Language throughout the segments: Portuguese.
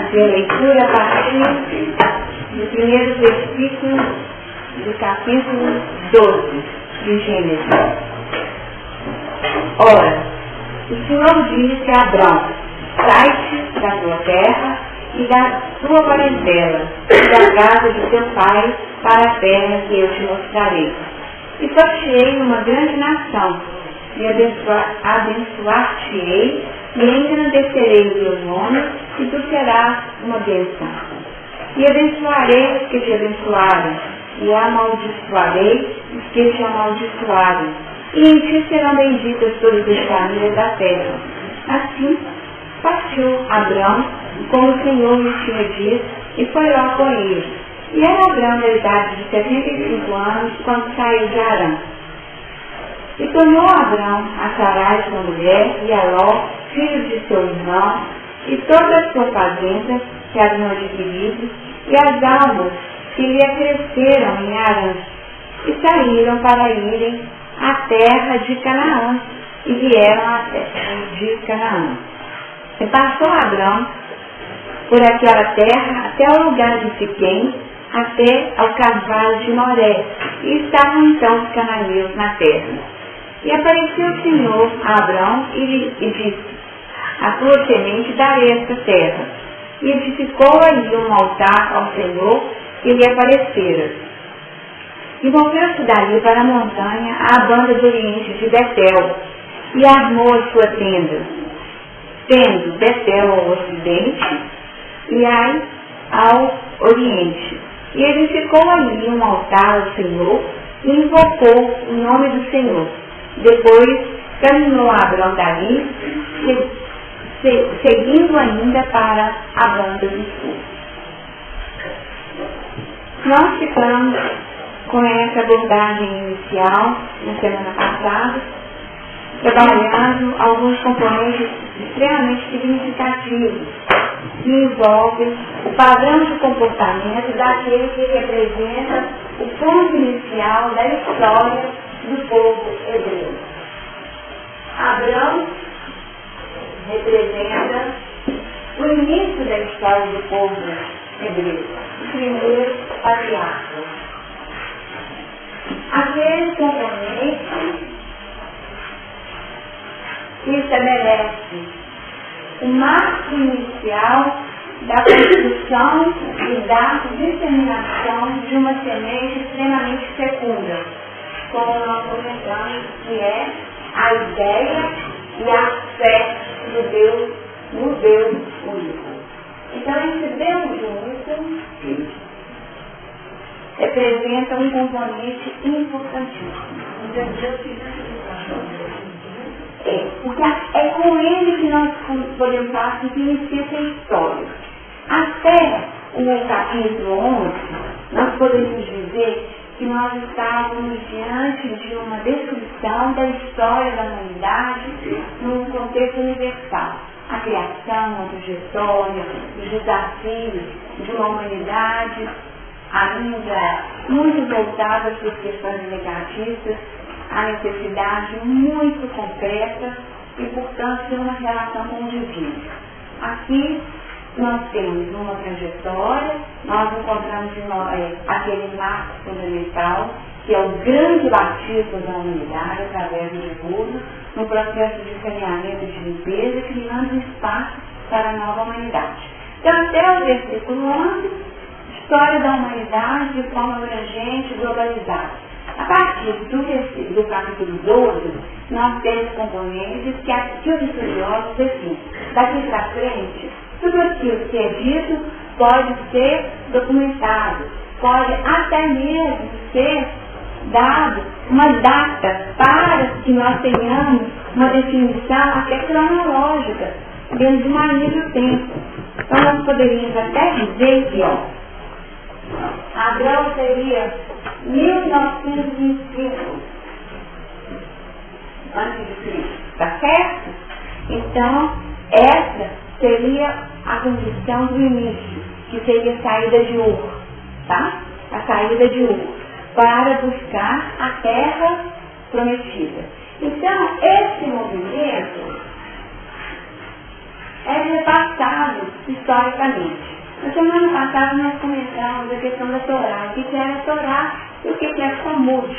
fazer a leitura a partir do primeiro versículo do capítulo 12 de Gênesis. Ora, o Senhor disse a Abrão: sai-te da tua terra e da tua parentela e da casa de teu pai para a terra que eu te mostrarei. E far-te-ei uma grande nação, e abençoar-te-ei, e engrandecerei o teu nome, e tu serás uma bênção. E abençoarei os que te abençoarem, e amaldiçoarei os que te amaldiçoarem, e em ti serão benditas todas as famílias da terra. Assim partiu Abrão, como o Senhor lhe tinha dito, e foi lá com ele. E era Abrão da idade de 75 anos, quando saiu de Harã. E tomou Abrão a Sarai sua mulher, e a Ló, filho de seu irmão, e toda a sua fazenda, que haviam adquirido, e as almas que lhe acresceram em Harã, e saíram para irem à terra de Canaã, e vieram à terra de Canaã. E passou Abrão por aquela terra até o lugar de Siquém, até ao carvalho de Moré, e estavam então os cananeus na terra. E apareceu o Senhor a Abrão e disse: a tua semente darei esta terra. E edificou ali um altar ao Senhor que lhe aparecera. E volveu-se dali para a montanha, à banda do oriente de Betel, e armou a sua tenda, tendo Betel ao ocidente e Ai ao oriente. E edificou ali um altar ao Senhor e invocou o nome do Senhor. Depois caminhou Abrão dali, seguindo ainda para a banda do sul. Nós ficamos com essa abordagem inicial na semana passada, trabalhando alguns componentes extremamente significativos que envolvem o padrão de comportamento daquele que representa o ponto inicial da história do povo hebreu. Abrão representa o início da história do povo hebreu, o primeiro patriarca. Aquele componente que estabelece o marco inicial da construção e da disseminação de uma semente extremamente fecunda, como nós comentamos, que é a ideia e a fé no Deus único. Então, esse Deus único representa um componente importantíssimo. Porque é com ele que nós podemos falar que inicia essa história. Até o capítulo 11, nós podemos dizer que nós estávamos diante de uma descrição da história da humanidade num contexto universal. A criação, a trajetória, os desafios de uma humanidade ainda muito voltada para as questões negativas, a necessidade muito concreta e, portanto, de uma relação com o divino. Aqui nós temos uma trajetória, nós encontramos aquele marco fundamental, que é o grande batismo da humanidade através do dilúvio, no processo de saneamento e de limpeza, criando um espaço para a nova humanidade. Então, até o versículo 11, história da humanidade de forma abrangente e globalizada. A partir do capítulo 12, nós temos componentes que os estudiosos definem. Daqui para frente, tudo aquilo que é dito pode ser documentado, pode até mesmo ser dado uma data para que nós tenhamos uma definição até cronológica, dentro de uma linha do tempo. Então nós poderíamos até dizer que, Abrão seria 1925 antes de Cristo, tá certo? Então, essa seria a condição do início, que seria a saída de Ur, tá? A saída de Ur, para buscar a terra prometida. Então, esse movimento é repassado historicamente. Na semana passada nós comentamos a questão da Torá, o que era a Torá e o que é Talmud.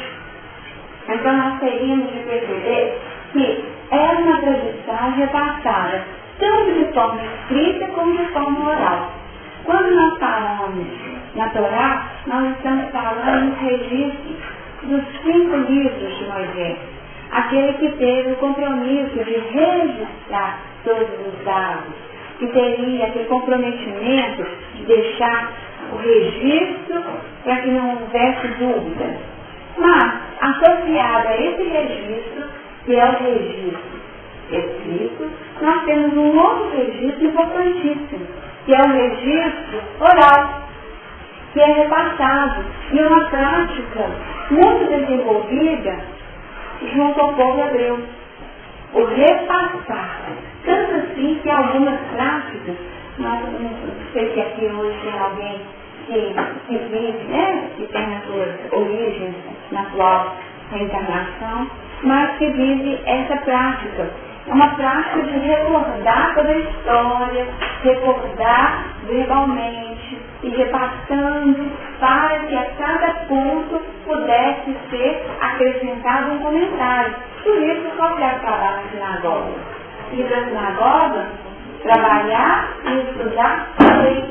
Então nós teríamos de perceber que é uma tradição repassada, tanto de forma escrita como de forma oral. Quando nós falamos na Torá, nós estamos falando nos registros dos 5 livros de Moisés. Aquele que teve o compromisso de registrar todos os dados, que teria aquele comprometimento de deixar o registro para que não houvesse dúvida. Mas, associado a esse registro, que é o registro escrito, nós temos um outro registro importantíssimo, que é o registro oral, que é repassado, e uma prática muito desenvolvida junto ao povo hebreu. O repassar. Tanto assim que algumas práticas, não sei se aqui hoje tem alguém que vive, né, que tem as suas origens na sua reencarnação, mas que vive essa prática. É uma prática de recordar toda a história, recordar verbalmente e repassando para que a cada ponto pudesse ser acrescentado um comentário. Por isso, qual é o trabalho da sinagoga? Ir da sinagoga, trabalhar e estudar a lei.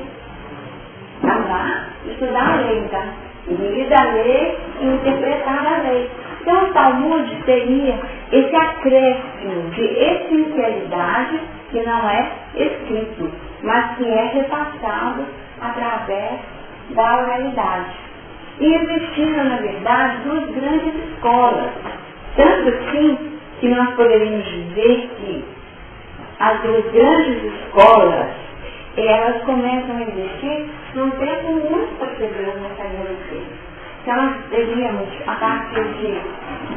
Amar, estudar a lei, tá? Ler da lei e interpretar a lei. Então, o Talmud teria esse acréscimo de essencialidade que não é escrito, mas que é repassado através da oralidade. E existiram, na verdade, 2 grandes escolas. Tanto assim que nós poderíamos dizer que as 2 grandes escolas, elas começam a existir num tempo muito posterior nessa geração. Então, nós teríamos, a partir de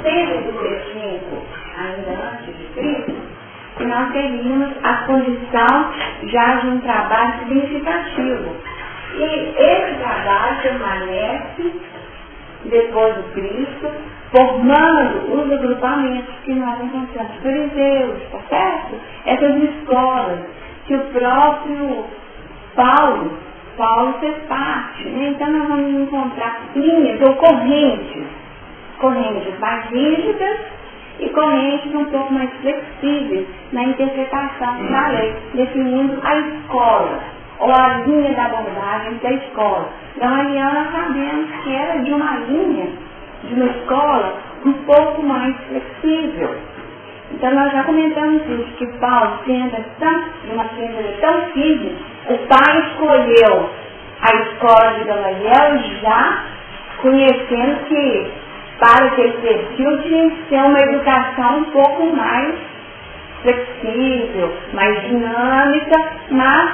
135, ainda antes de Cristo, que nós teríamos a condição já de um trabalho significativo. E esse trabalho permanece depois do Cristo, formando os agrupamentos que nós encontramos, fariseus, tá certo? Essas escolas que o próprio Paulo fez parte, né? Então nós vamos encontrar linhas ou correntes mais rígidas e correntes um pouco mais flexíveis na interpretação da lei, definindo a escola, ou a linha da abordagem da escola. Então, aí nós sabemos que era de uma linha, de uma escola, um pouco mais flexível. Então, nós já comentamos isso, que Paulo, sendo de uma ciência tão firme, o pai escolheu a escola de Gamaliel já conhecendo que, para aquele perfil, tinha que ser uma educação um pouco mais flexível, mais dinâmica, mas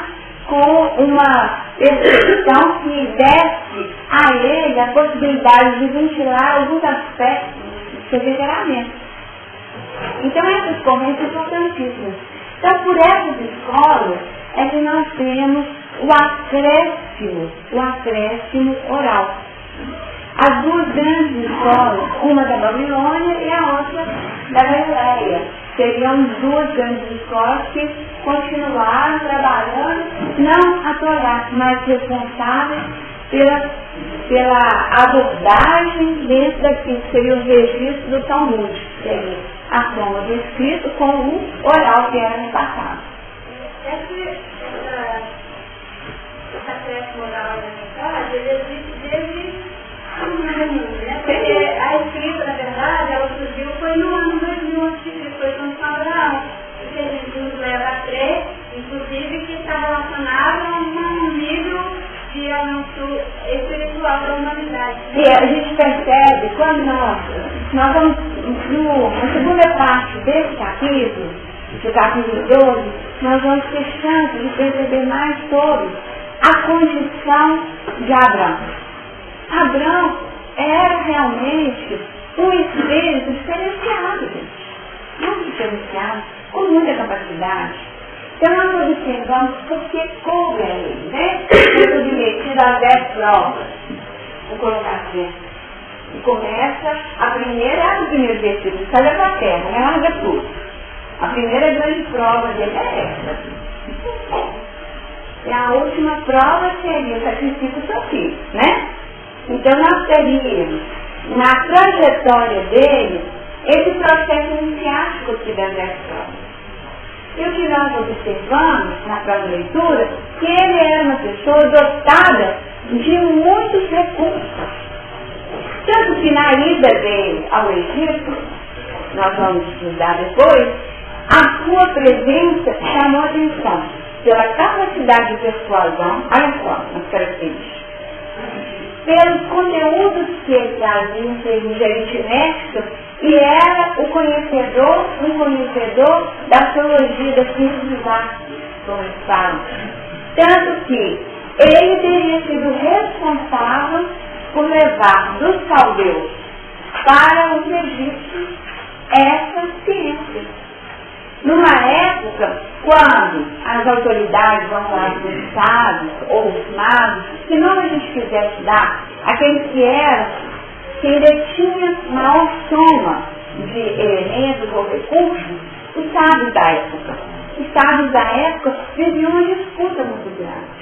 com uma percepção que desse a ele a possibilidade de ventilar alguns aspectos do seu temperamento. Então, essas correntes são importantíssimas. Então, por essas escolas é que nós temos o acréscimo oral. As 2 grandes escolas, uma da Babilônia e a outra da Galileia, seriam 2 grandes escolas que continuaram trabalhando, não a Torá, mas responsáveis pela abordagem dentro daquilo que seria o registro do Talmud, que seria a forma do escrito com o oral que era repassado. Essa creche moral da mensagem, ele existe desde o mundo, né? Porque a escrita, na verdade, ela surgiu foi no ano 2000 a.C., foi quando Abraão, que a gente nos leva a crer, inclusive que está relacionado a um nível de anúncio espiritual para a humanidade. E a gente percebe, quando nós vamos na segunda parte desse capítulo, do capítulo 12, nós vamos ter chance de perceber mais sobre a condição de Abraão. Abraão era realmente um espírito diferenciado, gente. Muito diferenciado, com muita capacidade. Então nós observamos porque coube a ele, né? Foi submetido a 10 provas. Vou colocar aqui. E começa a primeira versículo, sai da terra, né? Larga tudo. A primeira grande prova dele é essa. E a última prova seria sacrifício do seu filho, né? Então nós teríamos, na trajetória dele, esse processo iniciático que deve ser. E o que nós observamos na própria leitura, que ele era uma pessoa dotada de muitos recursos. Tanto que na ida dele ao Egito, nós vamos estudar depois, a sua presença chamou a atenção pela capacidade de persuasão, olha só as características, pelos conteúdos que ele trazia em termos de aritmética, e era um conhecedor da teologia da ciência exata, como eles falam. Tanto que ele teria sido responsável por levar dos caldeus para os egípcios essa ciência. Numa época, quando as autoridades, vamos falar dos sábios ou os magos, se não a gente quisesse dar, aqueles que eram, que ainda tinha maior soma de elementos ou recursos, os sábios da época. Os sábios da época viviam uma disputa muito grande.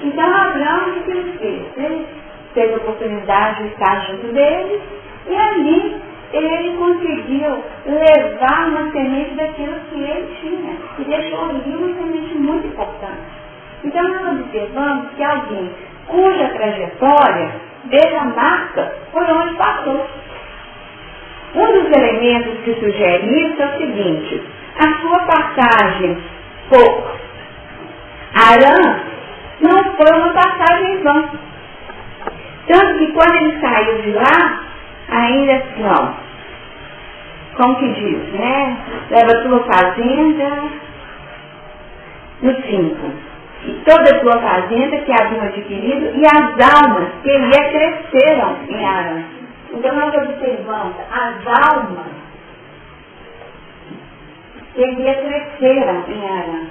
Então Abraão, o que ele fez? Ele teve a oportunidade de estar junto deles, e ali ele conseguiu levar uma semente daquilo que ele tinha, e deixou ali uma semente muito importante. Então nós observamos que alguém cuja trajetória deixa marca por onde passou. Um dos elementos que sugere isso é o seguinte: a sua passagem por Arã não foi uma passagem em vão. Tanto que quando ele saiu de lá, ainda assim, ó, como que diz, né? Leva a tua fazenda no 5. E toda a tua fazenda que haviam adquirido, e as almas que ele cresceram em Arã. Então nós observamos as almas que ele cresceram em Arã.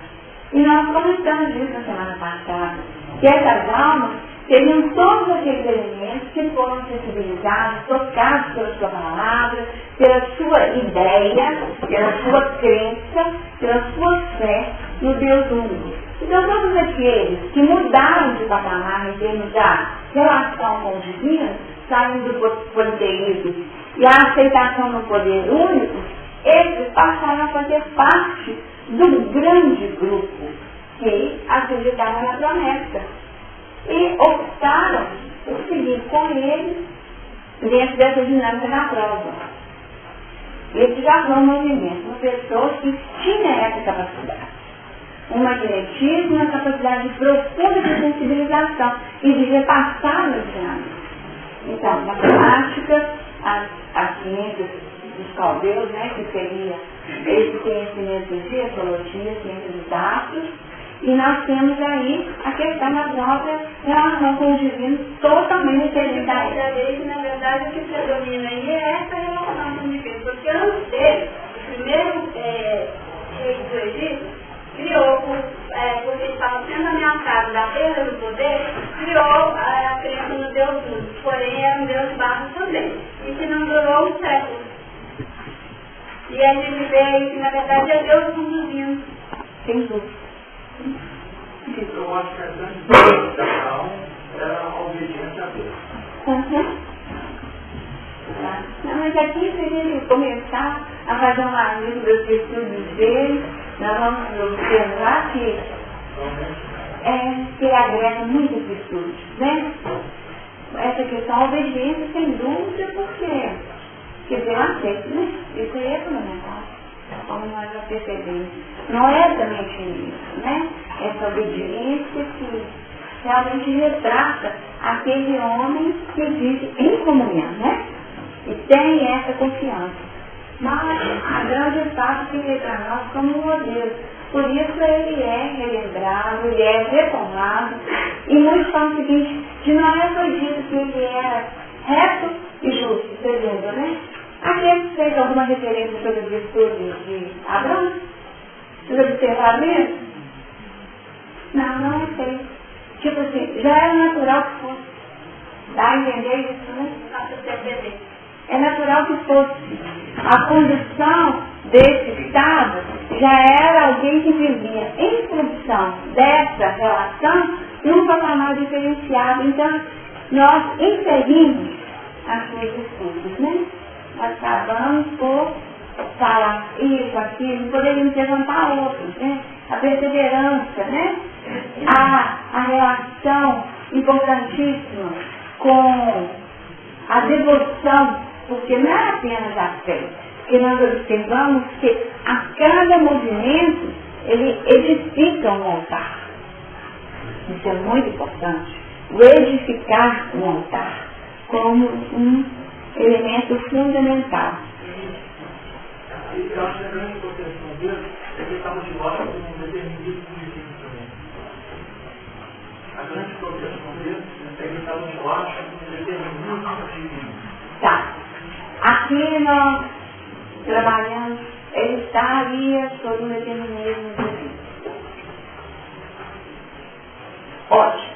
E nós comentamos isso na semana passada, que essas almas teriam todos aqueles elementos que foram sensibilizados, tocados pela sua palavra, pela sua ideia, pela sua crença, pela sua fé no Deus único. Então todos aqueles que mudaram de patamar em termos da relação com o divino, saindo do politeísmo e a aceitação no poder único, esses passaram a fazer parte do grande grupo que acreditava na promessa. E optaram por seguir com ele dentro dessa dinâmica da prova. Esse já foi um movimento, uma pessoa que tinha essa capacidade. Um magnetismo, uma capacidade profunda de sensibilização e de repassar os diários. Então, matemática, as ciências dos caldeus, né, que seria esse conhecimento de ecologia, ciências dos dados. E nós temos aí a questão da própria relação com o divino totalmente interligada. Na verdade, o que predomina aí é essa relação com o divino. Porque antes dele, o primeiro rei do Egito criou, porque estava sendo ameaçado da perda do poder, criou a crença no Deus único. Porém, era um Deus baixo também. E que não durou um século. E a gente vê aí que, na verdade, é Deus conduzindo. Sem dúvida. Eu acho que a grande questão era a obediência a Deus. Uhum. Não, mas aqui seria começar a fazer uma lista das virtudes dele. Nós vamos observar que ele agrega muitas virtudes, né? Essa questão da obediência, sem dúvida, porque quer dizer, eu aceito, né? Isso aí é fundamental. Como nós já percebemos. Não é somente isso, né? Essa obediência que realmente retrata aquele homem que vive em comunhão, né? E tem essa confiança. Mas a grande fato fica para nós como um modelo. Por isso ele é relembrado, ele é retomado. E muitos falam o seguinte, de Noé foi dito que ele era reto e justo, você lembra, né? Aqueles fez alguma referência sobre as virtudes de Abraão? Vocês observaram isso? Não é feito. Tipo assim, já era natural que fosse. Dá a entender isso, né? É natural que fosse. A condição desse estado já era alguém que vivia em função dessa relação num patamar diferenciado. Então, nós inserimos as suas disputas, né? Nós acabamos por falar isso, aquilo, poderíamos levantar outros, né? A perseverança, né? A relação importantíssima com a devoção, porque não é apenas a fé, porque nós observamos que a cada movimento ele edifica um altar. Isso é muito importante. O edificar um altar como um elemento fundamental. Eu acho que a grande proteção dele é que ele estava debaixo de um determinismo político também. A grande proteção dele é que ele estava debaixo de um determinismo político. Tá. Aqui nós trabalhamos, ele estaria sob um determinismo divino. Ótimo.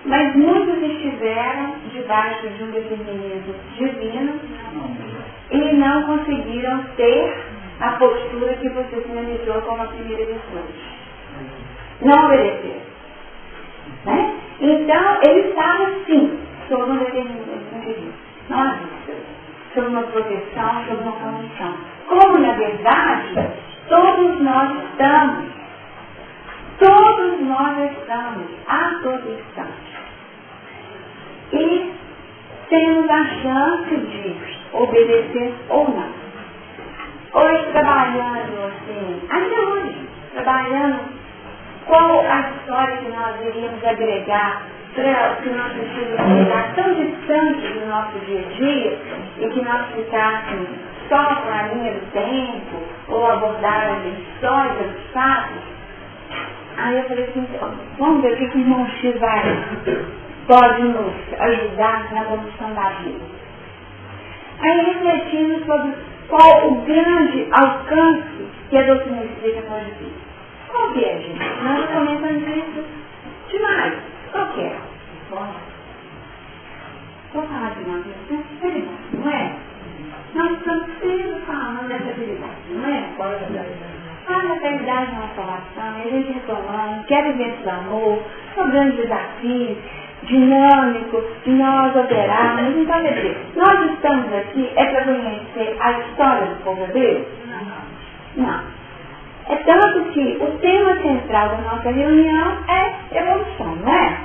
Mas muitos estiveram debaixo de um determinismo divino e não conseguiram ter a postura que você sinalizou como a primeira virtude. Não obedeceram. Né? Então, ele estava sim sob um determinismo divino. Nós, sob uma proteção, sob uma condição. Como, na verdade, todos nós estamos a todo instante. E temos a chance de obedecer ou não. Hoje trabalhando assim, ainda hoje, trabalhando qual a história que nós iríamos agregar para que nós precisamos ficar tão distante do nosso dia a dia e que nós ficássemos só com a linha do tempo ou abordagem histórica dos fatos. Aí eu falei assim, vamos ver o que o irmão X pode nos ajudar na condução da vida. Aí refletimos sobre qual o grande alcance que a doutrina espírita pode ter. Qual que é, gente? Nós comentamos isso demais. Qual que é? Vou falar de uma habilidade, não é? Nós estamos sempre falando dessa habilidade, não é? Qual é a habilidade? A maternidade na salvação, a gente reclamando, quer viver esse amor, são grandes desafios, dinâmico, de nós operarmos. Então, quer dizer, nós estamos aqui é para conhecer a história do povo hebreu? Não. É tanto que o tema central da nossa reunião é evolução, não é?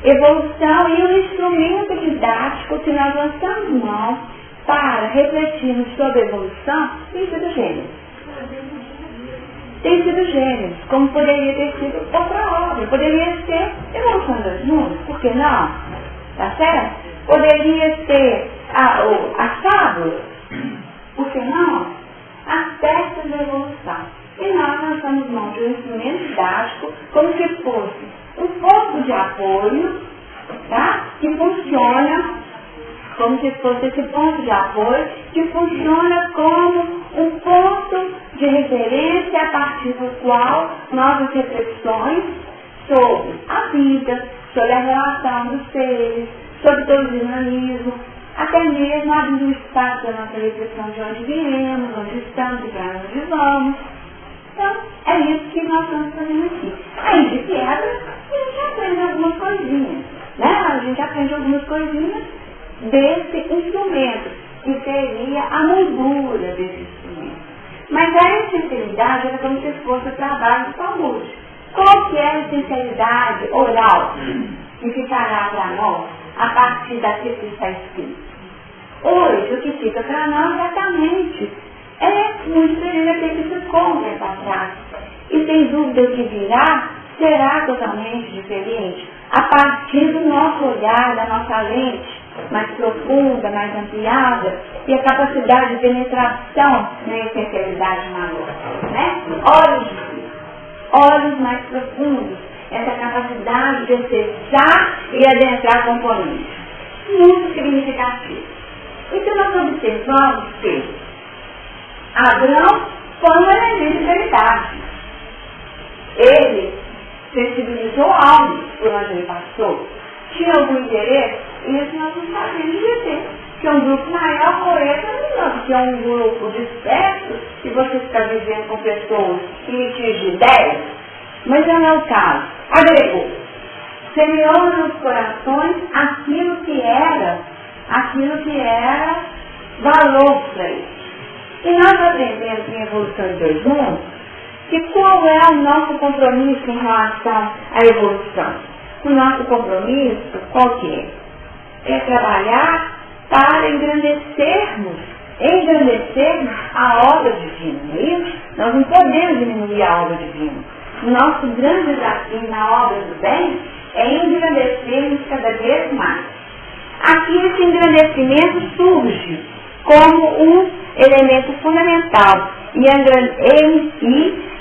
Evolução e um instrumento didático que nós lançamos mão para refletirmos sobre a evolução tem sido gêneros. Tem sido gêneros, como poderia ter sido outra obra. Poderia ser Evolução dos Mundos, por que não? Tá certo? Poderia ser a fábula, por que não? As peças da evolução. E nós lançamos mão de um instrumento didático como se fosse um ponto de apoio, tá? Que funciona como se fosse esse ponto de apoio, que funciona como um ponto de referência a partir do qual nossas reflexões sobre a vida, sobre a relação dos seres, sobre todo o dinamismo, até mesmo abrindo o espaço da nossa reflexão de onde viemos, onde estamos e para onde vamos. Então, é isso que nós estamos fazendo aqui. Aí, de quebra, a gente aprende algumas coisinhas, né? A gente aprende algumas coisinhas desse instrumento, que seria a moldura desse instrumento. Mas a essencialidade era como se fosse o trabalho de saúde. Qual que é a essencialidade oral que ficará para nós a partir daquilo que está escrito? Hoje, o que fica para nós exatamente é muito diferente daquilo que ficou um tempo atrás. E sem dúvida o que virá será totalmente diferente a partir do nosso olhar, da nossa lente mais profunda, mais ampliada e a capacidade de penetração na essencialidade maior, né? Olhos mais profundos, essa capacidade de acessar e adentrar componentes. Muito significativo. Então nós observamos que Abraão foi um elemento de caridade. Ele sensibilizou algo por onde ele passou. Tinha algum interesse? Isso nós não sabemos dizer. Que um grupo maior foi esse, não, porque um grupo disperso se você está vivendo com pessoas que litigam ideias, mas não é o caso. Agregou. Semeou nos corações aquilo que era valor para eles. E nós aprendemos em Evolução em Dois Mundos que qual é o nosso compromisso em relação à evolução. O nosso compromisso, qual que é? É trabalhar para engrandecermos a obra divina, não é isso? Nós não podemos diminuir a obra divina. O nosso grande desafio na obra do bem é engrandecermos cada vez mais. Aqui esse engrandecimento surge como um elemento fundamental. E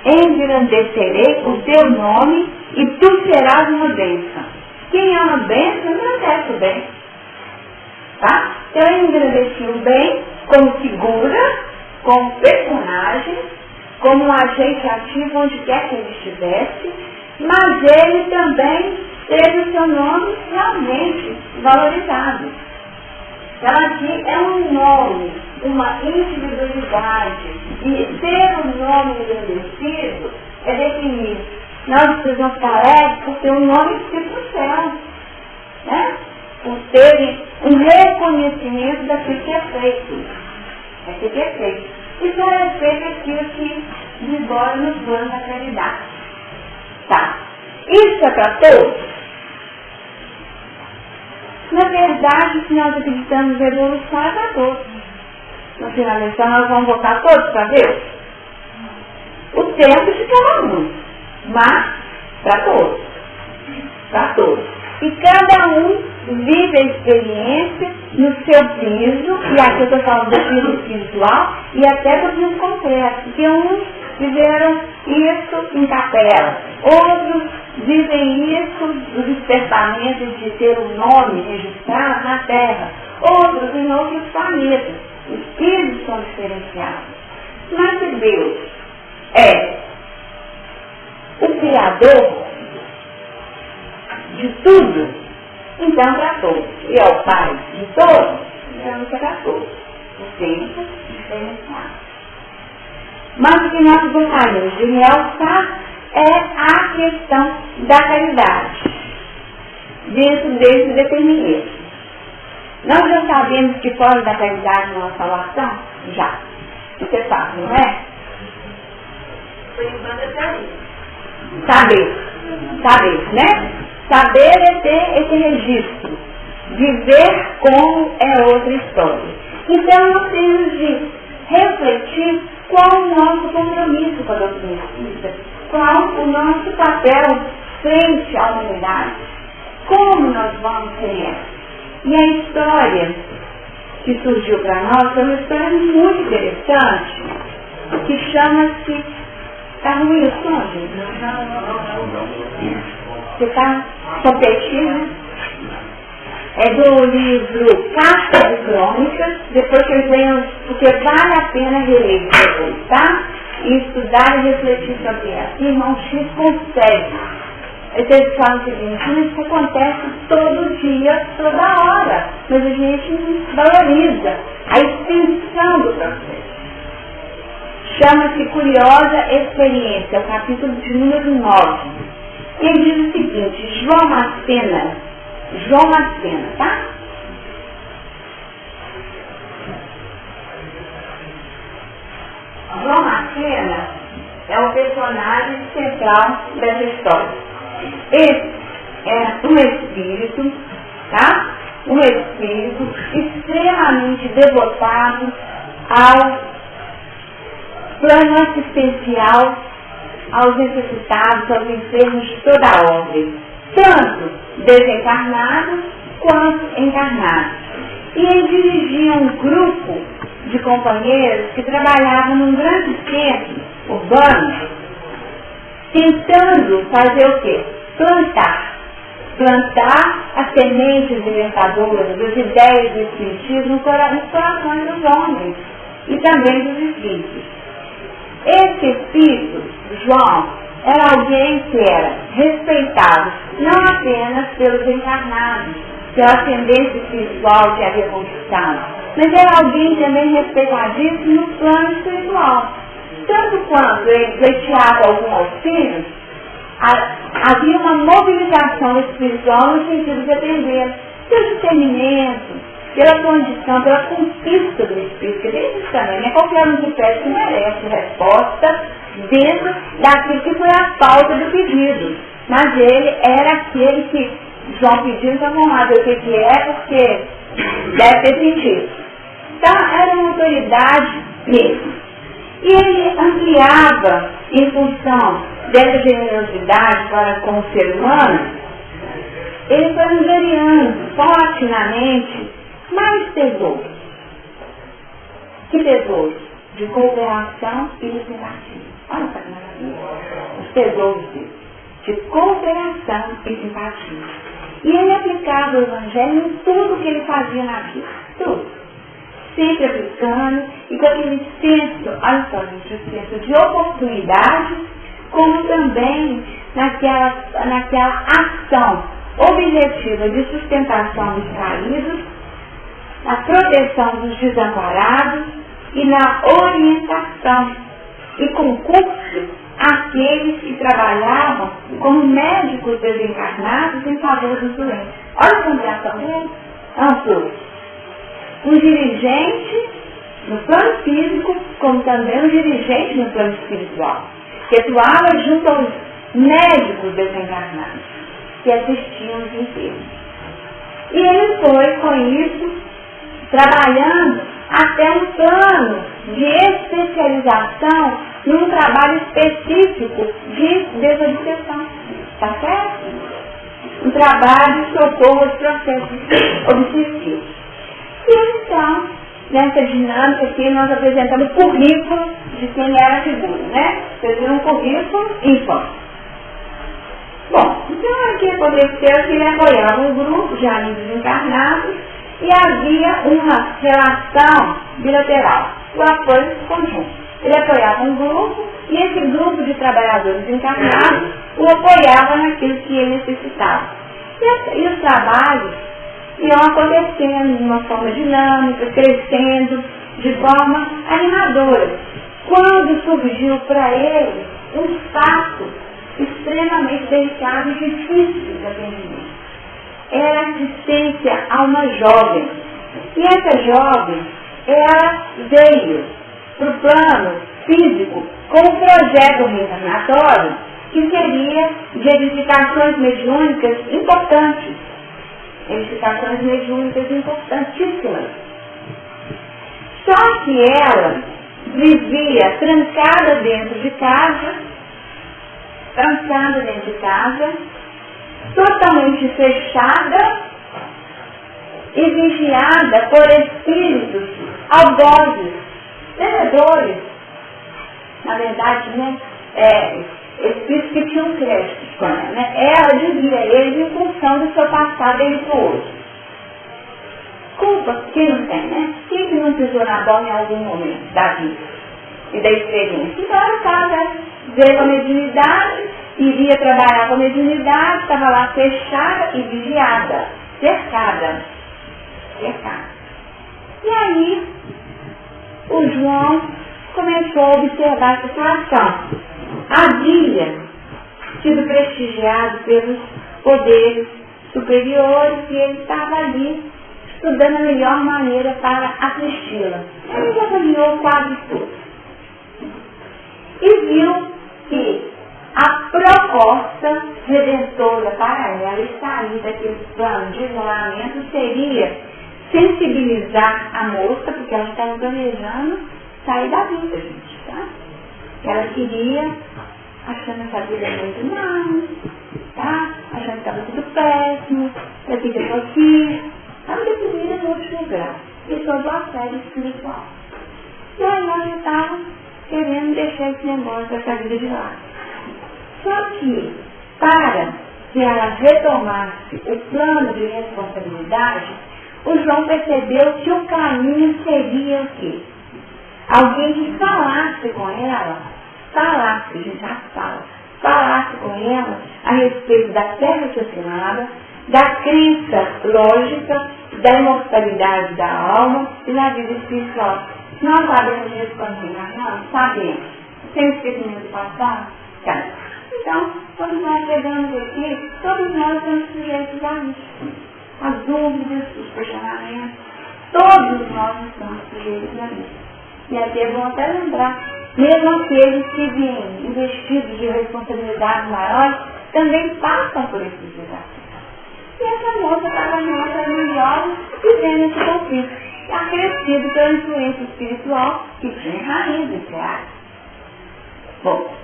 engrandecerei o teu nome e tu serás uma bênção. Quem é uma bênção, engrandece o bem. Tá? Então eu engrandeci o bem como figura, como personagem, como um agente ativo onde quer que ele estivesse, mas ele também teve o seu nome realmente valorizado. Então aqui é um nome, uma individualidade, e ter um nome engrandecido é definir. Nós precisamos ficar por ter um nome que fica no céu, né? Por terem um reconhecimento daquilo que é feito. Aquilo que é feito. E só é feito aquilo que vigora no plano da caridade. Tá. Isso é para todos? Na verdade, se nós acreditamos em evolução, é para todos. No final da lição, nós vamos voltar todos para Deus. O tempo de cada um, mas para todos. Para todos. E cada um vive a experiência no seu piso, e aqui eu estou falando do piso espiritual, e até do piso concreto. Porque uns viveram isso em capela, outros vivem isso no despertamento de ter um nome registrado na Terra, outros em outros planetas. Os pisos são diferenciados. Mas se Deus é o Criador de tudo, então para todos. E é o Pai de todos, então é para todos. O tempo diferenciado. Mas o que nós gostaríamos de realçar é a questão da caridade, dentro desse determinismo. Nós já sabemos que fora da caridade não há salvação? Já. Isso é fácil, não é? Por enquanto é para isso. Saber, né? Saber é ter esse registro. Viver como é outra história. Então nós temos de refletir qual o nosso compromisso com a doutrina espírita, qual o nosso papel frente à humanidade, como nós vamos ser. E a história que surgiu para nós é uma história muito interessante, que chama-se... Está ruim o som, gente? Você está competindo? É do livro Carta de Crônicas, depois vocês venham, porque vale a pena reler depois, tá? E estudar e refletir sobre ela. E irmão X consegue. Eles falam o seguinte, isso acontece todo dia, toda hora, mas a gente não valoriza a extensão do processo. Chama-se Curiosa Experiência, o capítulo de número 9. E ele diz o seguinte, João Macena, tá? João Macena é o personagem central dessa história. Esse é um espírito, tá? Um espírito extremamente devotado ao plano assistencial aos necessitados, aos enfermos de toda a ordem, tanto desencarnados quanto encarnados. E ele dirigia um grupo de companheiros que trabalhavam num grande centro urbano, tentando fazer o quê? Plantar as sementes libertadoras das ideias do espiritismo nos corações dos homens e também dos espíritos. Esse espírito, João, era alguém que era respeitado não apenas pelos encarnados, pela ascendência espiritual que havia conquistado, mas era alguém também respeitadíssimo no plano espiritual. tanto quanto ele pleiteava algum auxílio, havia uma mobilização espiritual no sentido de atender pelo discernimento, pela condição, pela conquista do Espírito, que desde também, não é qualquer um que pede que merece resposta dentro daquilo que foi a pauta do pedido. Mas ele era aquele que João pediu, então vamos lá ver o que é, porque deve ter sentido. Então, era uma autoridade mesmo. E ele ampliava, em função dessa generosidade para com o ser humano, ele foi angariando paulatinamente mais tesouros. Que tesouros? De cooperação e de simpatia. Olha que maravilha. Os tesouros dele. De cooperação e simpatia. E ele aplicava o Evangelho em tudo que ele fazia na vida. Tudo. Sempre aplicando e com aquele senso, olha só, gente, o senso de oportunidade, como também naquela ação objetiva de sustentação dos caídos, na proteção dos desamparados e na orientação e concurso àqueles que trabalhavam como médicos desencarnados em favor dos doentes. Olha a combinação dele. Um dirigente no plano físico, como também um dirigente no plano espiritual, que atuava junto aos médicos desencarnados, que assistiam os enfermos. E ele foi, com isso, trabalhando até um plano de especialização num trabalho específico de desobsessão. Está certo? Um trabalho de socorro aos processos obsessivos. E então, nessa dinâmica aqui, nós apresentamos o currículo de quem era a figura, né? Vocês viram um currículo ímpar. Bom, então aqui aconteceu que ele apoiava um grupo de amigos encarnados e havia uma relação bilateral, o apoio conjunto. Ele apoiava um grupo e esse grupo de trabalhadores encarnados o apoiava naquilo que ele necessitava. E os trabalhos iam acontecendo de uma forma dinâmica, crescendo, de forma animadora. Quando surgiu para ele um fato extremamente delicado e difícil de atendimento. Era a assistência a uma jovem. E essa jovem, ela veio para o plano físico com um projeto reencarnatório que seria de edificações mediúnicas importantes. Edificações mediúnicas importantíssimas. Só que ela vivia trancada dentro de casa, totalmente fechada e vigiada por espíritos algozes, vendedores, na verdade, né, espíritos que tinham crédito com ela, né? Ela dizia eles em função do seu passado religioso. Culpa, quem não tem, né? Quem que não pisou na bola em algum momento da vida e da experiência? Então ela estava, veio com a mediunidade, iria trabalhar com a mediunidade, estava lá fechada e vigiada, cercada. E aí, o João começou a observar a situação. Havia sido prestigiado pelos poderes superiores e ele estava ali estudando a melhor maneira para assisti-la. Ele avaliou quase tudo. E viu que a proposta redentora para ela e sair daquele plano de isolamento seria sensibilizar a moça, porque ela estava planejando sair da vida, gente, tá? Ela queria, achando essa vida muito mal, tá? Achando que estava tudo péssimo, a vida é aqui, estava definida no último grau, e todo a série espiritual. E aí ela já estava querendo deixar esse negócio, essa vida de lado. Só que, para que ela retomasse o plano de responsabilidade, o João percebeu que o caminho seria o quê? Alguém que falasse com ela, a gente já falasse com ela a respeito da fé raciocinada, da crença lógica, da imortalidade da alma e da vida espiritual. Nós sabemos disso quando encarnamos? Sabemos. Tem esquecimento passado? Tá. Então, quando nós chegamos aqui, todos nós estamos sujeitos a isso. As dúvidas, os questionamentos, todos nós estamos sujeitos a isso. E aqui é bom até lembrar, mesmo aqueles que vêm investidos de responsabilidades maiores, também passam por esses desafios. E essa moça estava nessa religiosa e vendo esse conflito, acrescido pela influência espiritual que tinha raiz desse ar. Bom,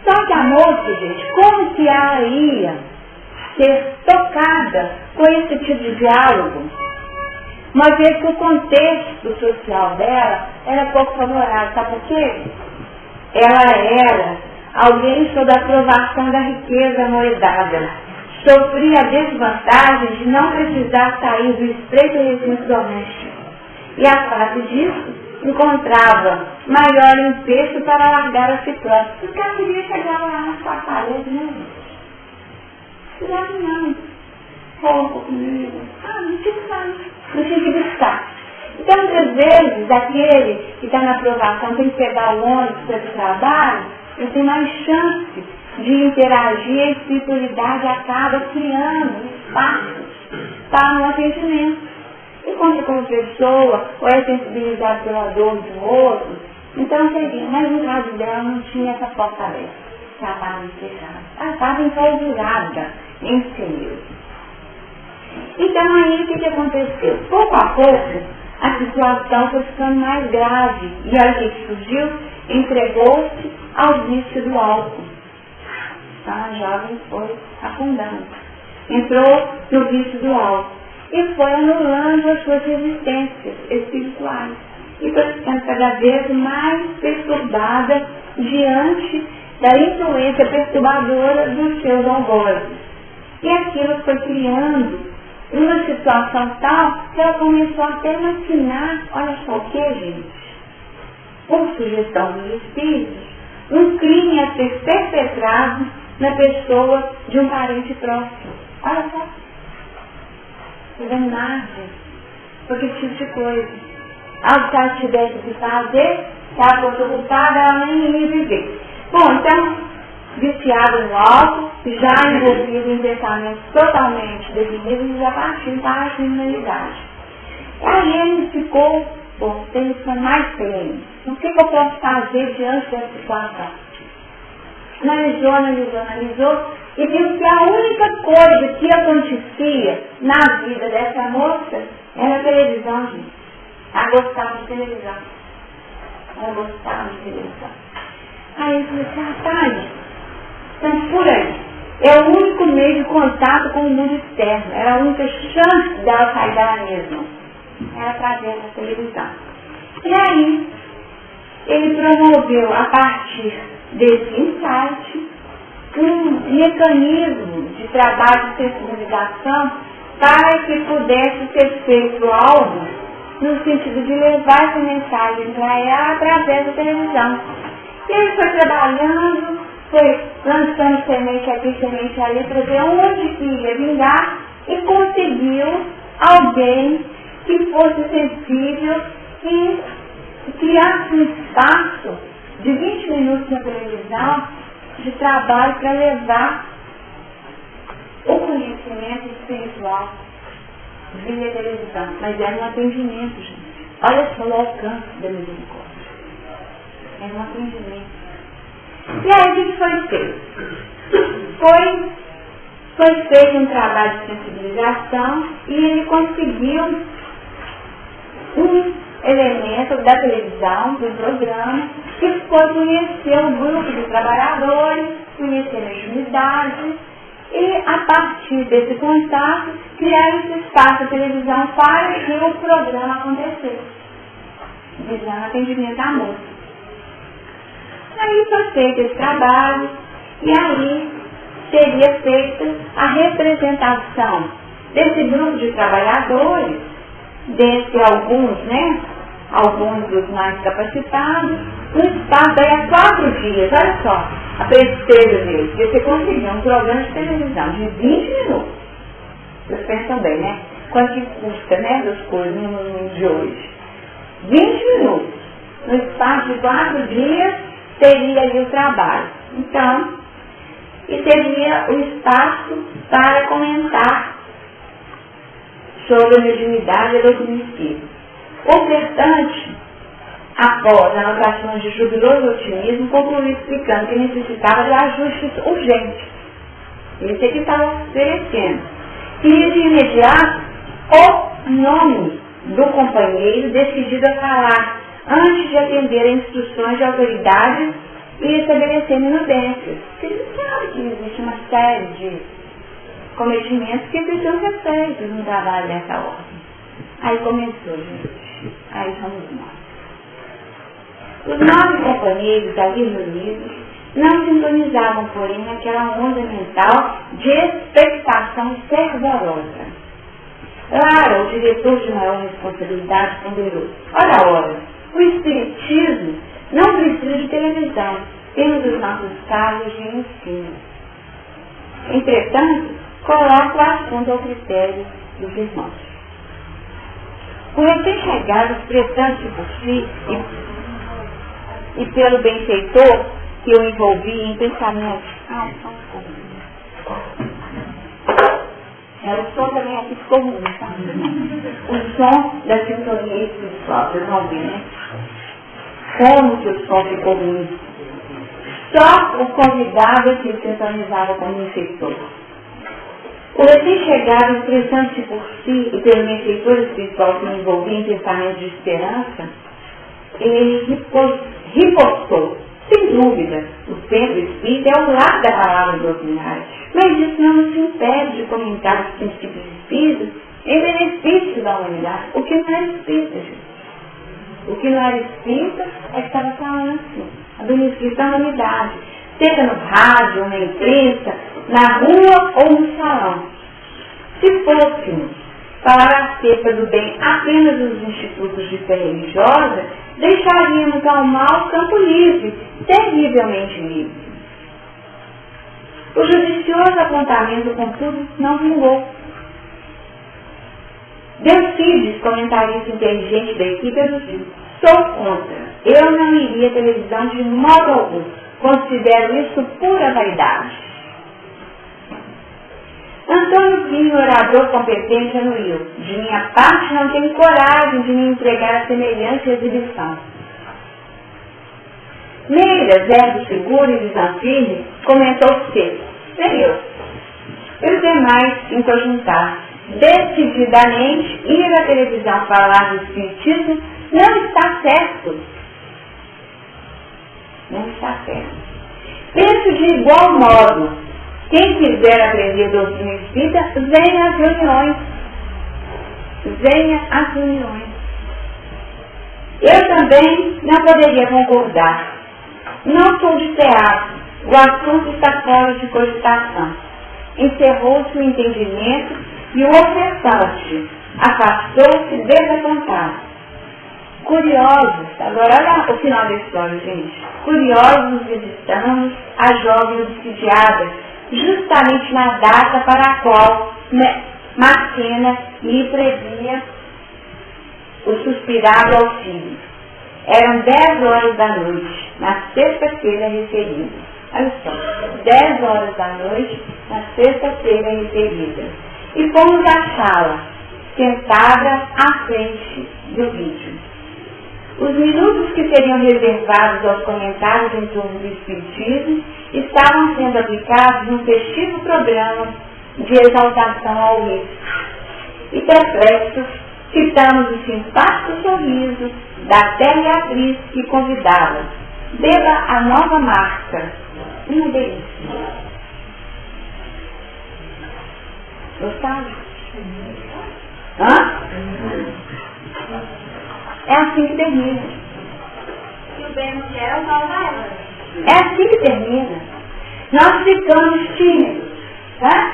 só que a moça, gente, como que ela ia ser tocada com esse tipo de diálogo, uma vez que o contexto social dela era pouco favorável, sabe por quê? Ela era alguém sob a aprovação da riqueza moedada, sofria a desvantagem de não precisar sair do estreito regime doméstico, e a face disso encontrava maior empeço para largar a si própria, porque ela queria chegar lá na sua parede, né? Não, pouco comigo. Não tinha que sair, não tinha que buscar. Então, muitas vezes, aquele que está na aprovação tem que pegar o ônibus para o trabalho, ele tem mais chance de interagir, a espiritualidade acaba criando espaços para um atendimento. Enquanto como pessoa, ou é sensibilizado pela dor do outro, então seria, mas no caso dela não tinha essa porta aberta. Ela estava fechada. Ela estava enclausurada em si mesma. Então aí o que aconteceu? Pouco a pouco a situação foi ficando mais grave. E aí o que surgiu? Entregou-se ao vício do álcool. Então a jovem foi afundando. Entrou no vício do álcool. E foi anulando as suas resistências espirituais. E foi ficando cada vez mais perturbada diante da influência perturbadora dos seus algozes. E aquilo foi criando uma situação tal que ela começou até a maquinar, olha só o que, gente? Por sugestão dos espíritos, um crime a ser perpetrado na pessoa de um parente próximo. Olha só. Imagem, porque esse tipo de coisa. Algo que ela tivesse que fazer, se ela fosse ocupada, ela nem ia viver. Bom, então, viciado no álcool, já envolvido em pensamentos totalmente definidos, já partindo para a criminalidade. Aí ele ficou, pensando mais pleno. O que eu posso fazer diante dessa situação? Analisou, e viu que a única coisa que acontecia na vida dessa moça era a televisão, gente. Ela gostava de televisão. Aí eu falei, rapaz, então por aí. É o único meio de contato com o mundo externo. Era a única chance dela sair dela mesma. Era através da televisão. E aí, ele promoveu, a partir desse insight, um mecanismo de trabalho de sensibilização para que pudesse ser feito algo no sentido de levar essa mensagem para ela através da televisão. E ele foi trabalhando, foi lançando semente aqui, semente ali, para ver onde que ia vingar, e conseguiu alguém que fosse sensível e criasse um espaço de 20 minutos na televisão de trabalho para levar o conhecimento espiritual via televisão. Mas era um atendimento, gente. Olha só o alcance da misericórdia. Era um atendimento. E aí o que foi feito? Foi feito um trabalho de sensibilização e ele conseguiu um elemento da televisão, do programa, que foi conhecer o grupo de trabalhadores, conhecer as unidades e, a partir desse contato, criar esse espaço da televisão para que o programa acontecesse, visando atendimento à moça. Aí foi feito esse trabalho e aí seria feita a representação desse grupo de trabalhadores, dentre alguns, né? Alguns dos mais capacitados, um espaço daí a 4 dias, olha só, a presteza deles, porque você conseguiu um programa de televisão de 20 minutos. Vocês pensam bem, né? Quanto que custa, né, das coisas no mundo de hoje? 20 minutos, no espaço de 4 dias, teria ali o trabalho. Então, e teria o espaço para comentar sobre a mediunidade e a doutrina espírita. O ofertante, após anotações de jubiloso otimismo, concluiu explicando que necessitava de ajustes urgentes. Esse aqui estava oferecendo. Queria de imediato o nome do companheiro decidido a falar, antes de atender a instruções de autoridades e estabelecer minudências. Porque ele sabe que existe uma série de cometimentos que precisam ser feitos no trabalho dessa ordem. Aí começou, gente. Aí somos nós. Os 9 companheiros ali reunidos não sintonizavam, porém, naquela onda mental de expectação fervorosa. Lara, o diretor de maior responsabilidade, ponderou: ora, o espiritismo não precisa de televisão, temos os nossos casos de ensino. Entretanto, coloca o assunto ao critério dos irmãos. O recém-chegado, expressando-se por si e pelo benfeitor que eu envolvi em pensamentos. O som também aqui ficou ruim, tá? O som da sintonia espiritual, vocês vão ver, né? Como que o som ficou ruim? Só o convidado é que sintonizava com o benfeitor. O recém-chegado, expressando-se por si e pelo benfeitor espiritual que me envolvia em pensamentos de esperança, ele ripostou. Sem dúvida, o centro espírita é o lar da palavra doutrinária, mas isso não nos impede de comentar os princípios espíritas em benefício da humanidade, o que não era espírita, gente. O que não era espírita é que estava falando assim, a benefício da humanidade, seja no rádio, ou na imprensa, na rua ou no salão. Se fôssemos para acerca do bem apenas os institutos de fé religiosa, deixaríamos ao mal campo livre, terrivelmente livre. O judicioso apontamento, contudo, não vingou. Delcides, comentarista inteligente da equipe, reduziu: sou contra. Eu não iria à televisão de modo algum. Considero isso pura vaidade. Antônio Pinho, orador competente, anuiu: de minha parte não tenho coragem de me entregar a semelhante exibição. Meira, verbo seguro e visão firme, comentou seco: nem eu. E os demais interjuntaram: decididamente, ir à televisão falar do espiritismo não está certo. Não está certo. Penso de igual modo. Quem quiser aprender doutrina espírita, venha às reuniões. Venha às reuniões. Eu também não poderia concordar. Não sou de teatro. O assunto está fora de cogitação. Encerrou-se o entendimento e o ofertante afastou-se desapontado. Curiosos, agora olha o final da história, gente. Curiosos visitamos a jovem obsidiada, justamente na data para a qual Martina lhe previa o suspirado auxílio. Eram 10 horas da noite, na sexta-feira referida. Olha só, 10 horas da noite, na sexta-feira referida. E fomos achá-la, sentada à frente do vídeo. Os minutos que seriam reservados aos comentários em torno do espiritismo estavam sendo aplicados num festivo programa de exaltação ao risco. E perplexos, citamos o simpático sorriso da teleatriz que convidava: beba a nova marca. Uma delícia. Gostaram? Hã? É assim que termina. E o bem não quer, o mal vai. É assim que termina. Nós ficamos tímidos, tá?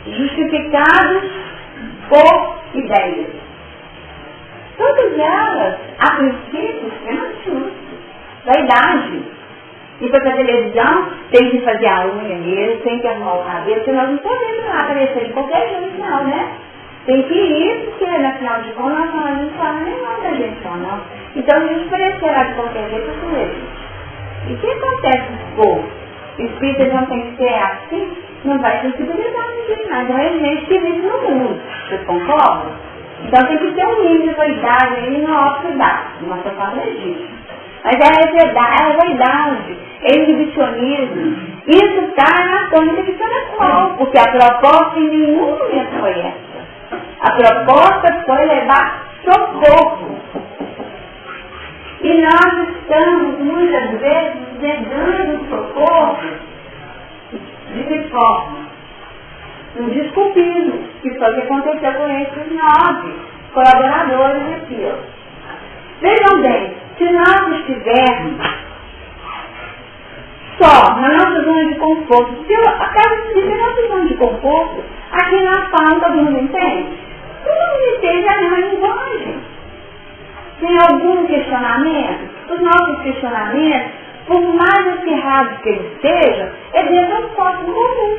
Justificados por ideias. Todas elas, a princípio, extremamente justas. Vaidade. E para a televisão, tem que fazer a unha mesmo, tem que arrumar o cabelo, porque nós não podemos lá aparecer de qualquer jeito, não, né? Tem que ir, porque na final de contas nós não falamos nem nada da gente, não. Então a gente parecerá de qualquer jeito com ele. E o que acontece com o povo? O espírito não tem que ser assim, não vai sensibilizar ninguém mais. Não é gente que vive no mundo. Vocês concordam? Então tem que ter um nível de vaidade aí na óptica uma situação legítima. Mas é vaidade, é exibicionismo. Isso está na tônica espiritual, porque a proposta em nenhum momento foi essa. A proposta foi levar socorro. E nós estamos, muitas vezes, negando o socorro de que forma? Um desculpismo, que foi o que aconteceu com esses 9 colaboradores aqui. Ó. Vejam bem, se nós estivermos só na nossa zona de conforto, se a casa espírita é nossa zona de conforto, aqui nós falamos, todo mundo entende? Todo mundo entende a mesma linguagem. Tem algum questionamento? Os nossos questionamentos, por mais acirrados que eles sejam, é dentro do foco comum.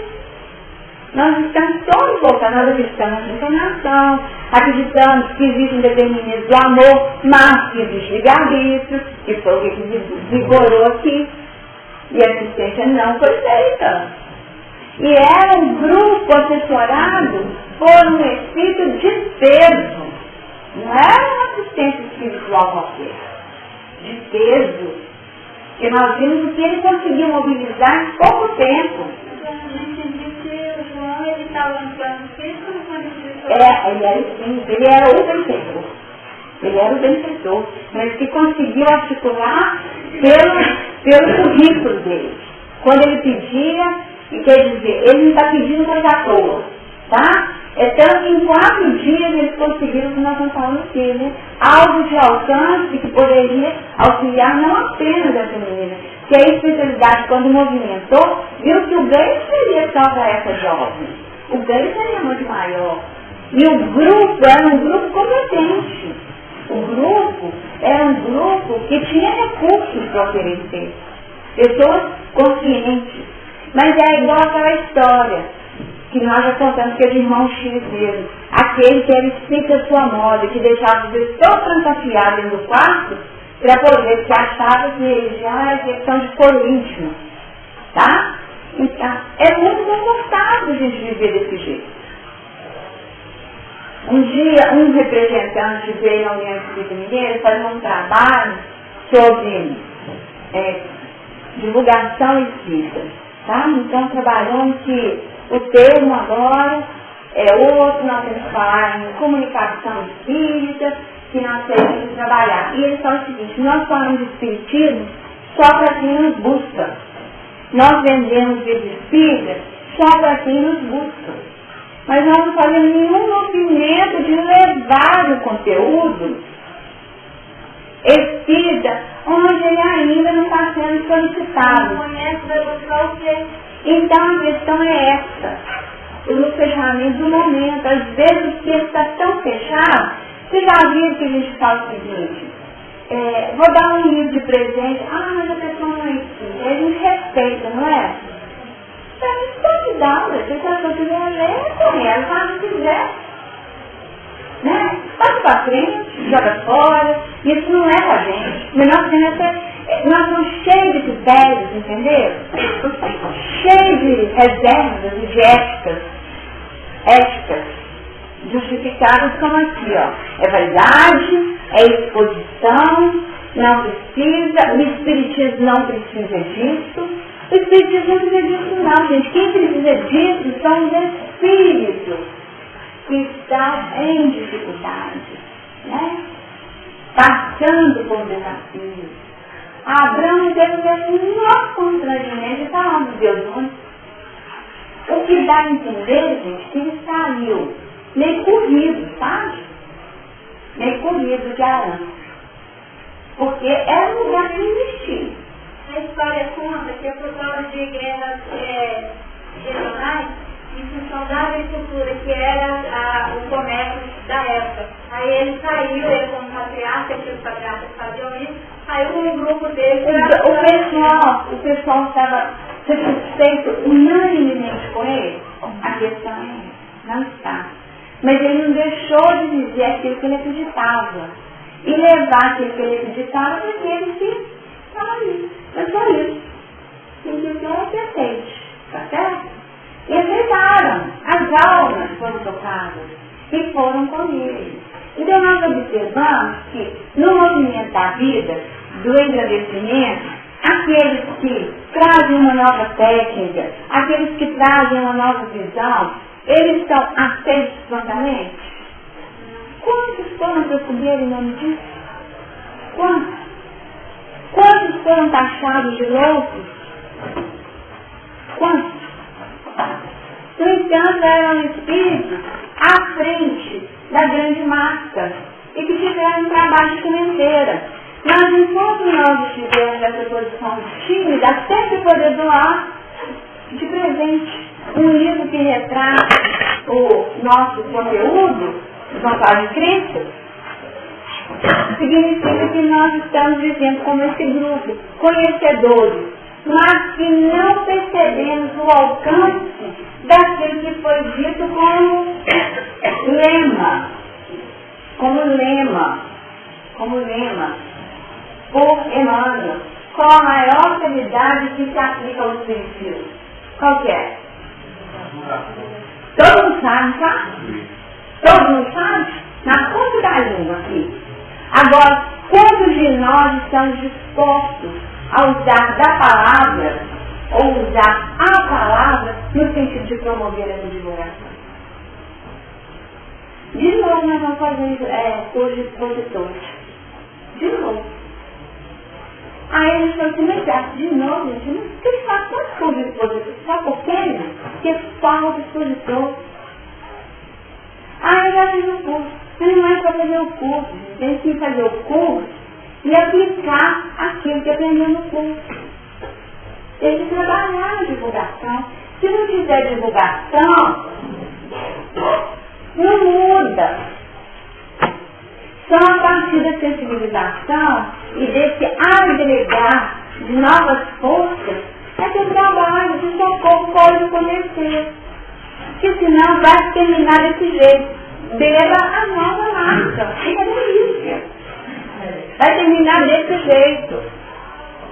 Nós estamos todos voltados, nós acreditamos na encarnação, acreditamos que existe um determinismo do amor, mas que existe livre-arbítrio, que foi o que vigorou aqui, e a assistência não foi feita. E era um grupo assessorado por um espírito de peso. Não era uma assistência espiritual qualquer, de peso, que nós vimos que ele conseguiu mobilizar em pouco tempo. O João, ele estava no plano físico ou no plano espiritual? Ele era o vencedor. Ele era o vencedor, mas que conseguiu articular pelo currículo dele. Quando ele pedia, quer dizer, ele não está pedindo coisa à toa, tá? É tanto que em 4 dias eles conseguiram o que nós estamos falando aqui, né? Algo de alcance que poderia auxiliar não apenas essa menina, que a especialidade, quando movimentou, viu que o ganho seria só para essa jovem. O ganho seria muito maior. E o grupo era um grupo competente. O grupo era um grupo que tinha recursos para oferecer. Pessoas conscientes. Mas é igual aquela história que nós já contamos, que é de irmão X mesmo. Aquele que era espírito da sua moda, que deixava de ser tão trancafiado dentro do quarto, para poder, que achava que já era questão de foro íntimo. Tá? Então, é muito confortável a gente viver desse jeito. Um dia, um representante veio na União Espírita Mineira fazer um trabalho sobre divulgação espírita. Tá? Então, trabalhamos que o termo agora é outro, nós temos que falar em comunicação espírita, que nós temos que trabalhar. E ele fala o seguinte: nós falamos de espiritismo só para quem nos busca. Nós vendemos vida espírita só para quem nos busca. Mas nós não fazemos nenhum movimento de levar o conteúdo espírita onde ele ainda não está sendo solicitado. Então a questão é essa, o fechamento do momento. Às vezes o texto está tão fechado, você já viu que a gente fala o seguinte: vou dar um livro de presente, mas a pessoa não é espírita, a gente respeita, não é? Então a gente pode dar, se a pessoa quiser ler, com ela, se ela não quiser, né? Passa para frente, joga fora, isso não é pra gente. Nós somos cheios de critérios, entendeu? Cheios de reservas e de éticas, justificadas como aqui, ó. É vaidade, é exposição, não precisa, o espiritismo não precisa disso. O espiritismo não precisa disso não, gente. Quem precisa disso são os espíritos que estão em dificuldade, né? Passando por desafios. Abraão teve um maior constrangimento de falar do Deus único. O que dá a entender, gente, que ele saiu meio corrido, sabe? Meio corrido de Arã. Porque era um lugar que não existia. A história conta que é por causa de guerras regionais, em função da agricultura, que era o comércio da época. Aí ele saiu, ele como patriarca, aqueles patriarcas faziam isso, saiu um grupo dele. O pessoal estava satisfeito unanimemente com ele. A questão é, não está. Mas ele não deixou de dizer aquilo que ele acreditava. e levar aquilo que ele acreditava para aqueles que estavam ali. É só isso. Quem quiser que aceite, tá certo? E aceitaram. As almas foram tocadas e foram com ele. Então nós observamos que no movimento da vida, do engrandecimento, aqueles que trazem uma nova técnica, aqueles que trazem uma nova visão, eles estão aceitos prontamente? Quantos foram para subir em nome disso? Quantos? Quantos foram taxados de loucos? Quantos? No entanto, eram espíritos à frente da grande massa e que tiveram um trabalho de sementeira. Mas enquanto nós estivemos nessa posição tímida, até que poder doar de presente um livro que retrata o nosso conteúdo, não fala de Cristo, significa que nós estamos vivendo como esse grupo, conhecedores, mas que não percebemos o alcance daquilo que foi dito como lema, por Emmanuel, com a maior seriedade que se aplica aos espíritos. Qual que é? Todo mundo sabe, tá? Todo mundo sabe? Na ponta da língua aqui. Agora, quantos de nós estamos dispostos a usar da palavra, ou usar a palavra, no sentido de promover essa divulgação? De novo, nós vamos fazer curso de expositores. De novo. Aí eles falam assim, mas de novo, gente, não tem que fazer tanto curso de expositor. Sabe por quê? Porque falta expositor. Ah, eu já fiz o curso. Mas não é para fazer o curso, gente. Tem que fazer o curso e aplicar aquilo que aprendeu no curso. Tem que trabalhar na divulgação. Se não fizer divulgação, não muda. Só a partir da sensibilização e desse agregar de novas forças é que o trabalho de socorro pode acontecer. Porque senão vai terminar desse jeito. Beba a nova marca. Fica delícia. Vai terminar desse jeito.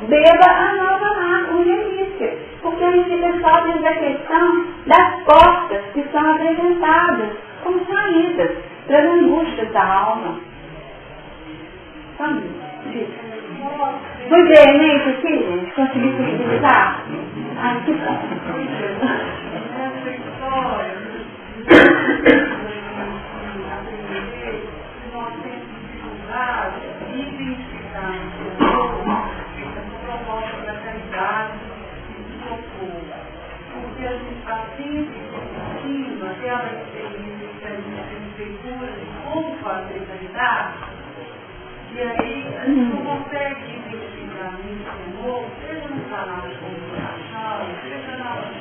Beba a nova marca, uma delícia. Porque a gente fica só dentro da questão das portas que são apresentadas como saídas para as angústias da alma. Foi veemente aqui, gente? Consegui sensibilizar? Ai, que bom. Porque a gente está sempre sentindo aquela experiência que a gente procura de como fazer caridade, e aí a gente não consegue identificar isso com o outro, seja no canal de comunicação, seja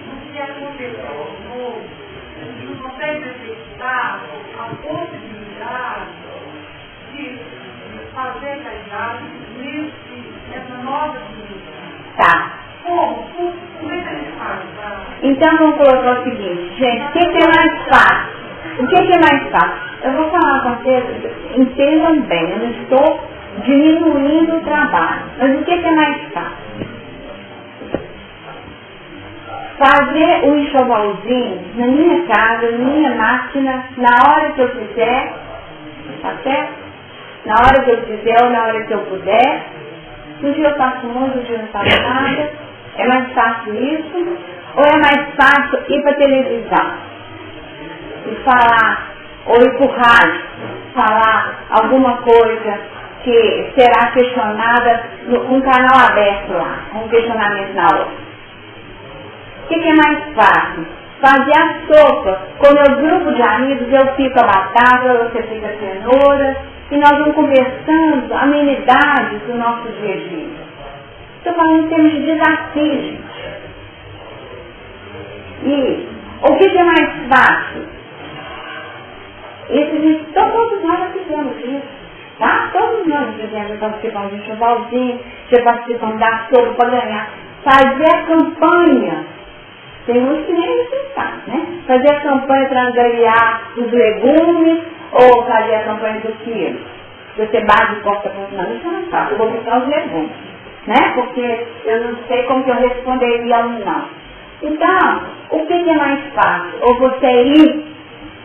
no que aconteceu de novo, a gente não consegue detectar a possibilidade de fazer caridade nessa nova dimensão. Tá. Como é que a gente faz? Então vamos colocar o seguinte, gente, o que é mais fácil? O que é mais fácil? Eu vou falar com vocês, entendam bem, eu não estou diminuindo o trabalho, mas o que é mais fácil? Fazer o enxovalzinho na minha casa, na minha máquina, na hora que eu quiser, tá certo? Na hora que eu quiser ou na hora que eu puder. Um dia eu faço muito, um dia eu não faço nada. É mais fácil isso? Ou é mais fácil ir para a televisão e falar, ou ir para o rádio, falar alguma coisa que será questionada com um canal aberto lá, um questionamento na hora? O que é mais fácil? Fazer a sopa com meu grupo de amigos, eu fico a batata, você fica a cenoura, e nós vamos conversando amenidades do nosso dia a dia. Estou falando em termos de desafio, gente. E o que é mais fácil? Todos nós já fizemos isso, tá? Todos nós já participamos de enxovalzinho, já participamos da sopa para ganhar. Fazer a campanha. Tem uns que nem isso faz, né? Fazer a campanha para angariar os legumes ou fazer a campanha do quilo. Você bate de porta para não, isso eu não faço, eu vou buscar os legumes, né? Porque eu não sei como que eu responderia ao não. Então, o que é mais fácil? Ou você ir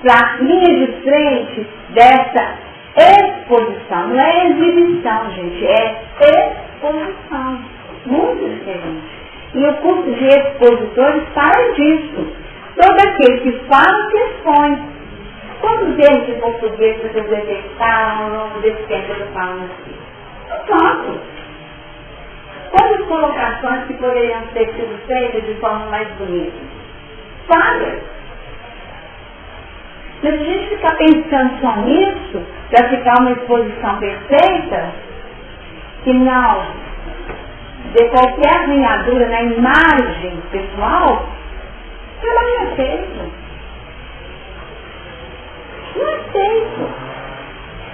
para a linha de frente dessa exposição, não é exibição, gente, é exposição, muito diferente. E o curso de expositores fala disso. Todo aquele que fala, que expõe. Quantos erros de português vocês detectaram ao longo desse tempo que eu estou falando aqui? Não tanto. Quantas colocações que poderiam ter sido feitas de forma mais bonita? Várias. Mas se a gente ficar pensando só nisso, para ficar uma exposição perfeita, que não dê qualquer arranhadura na imagem pessoal, trabalho é feito. Não é feito.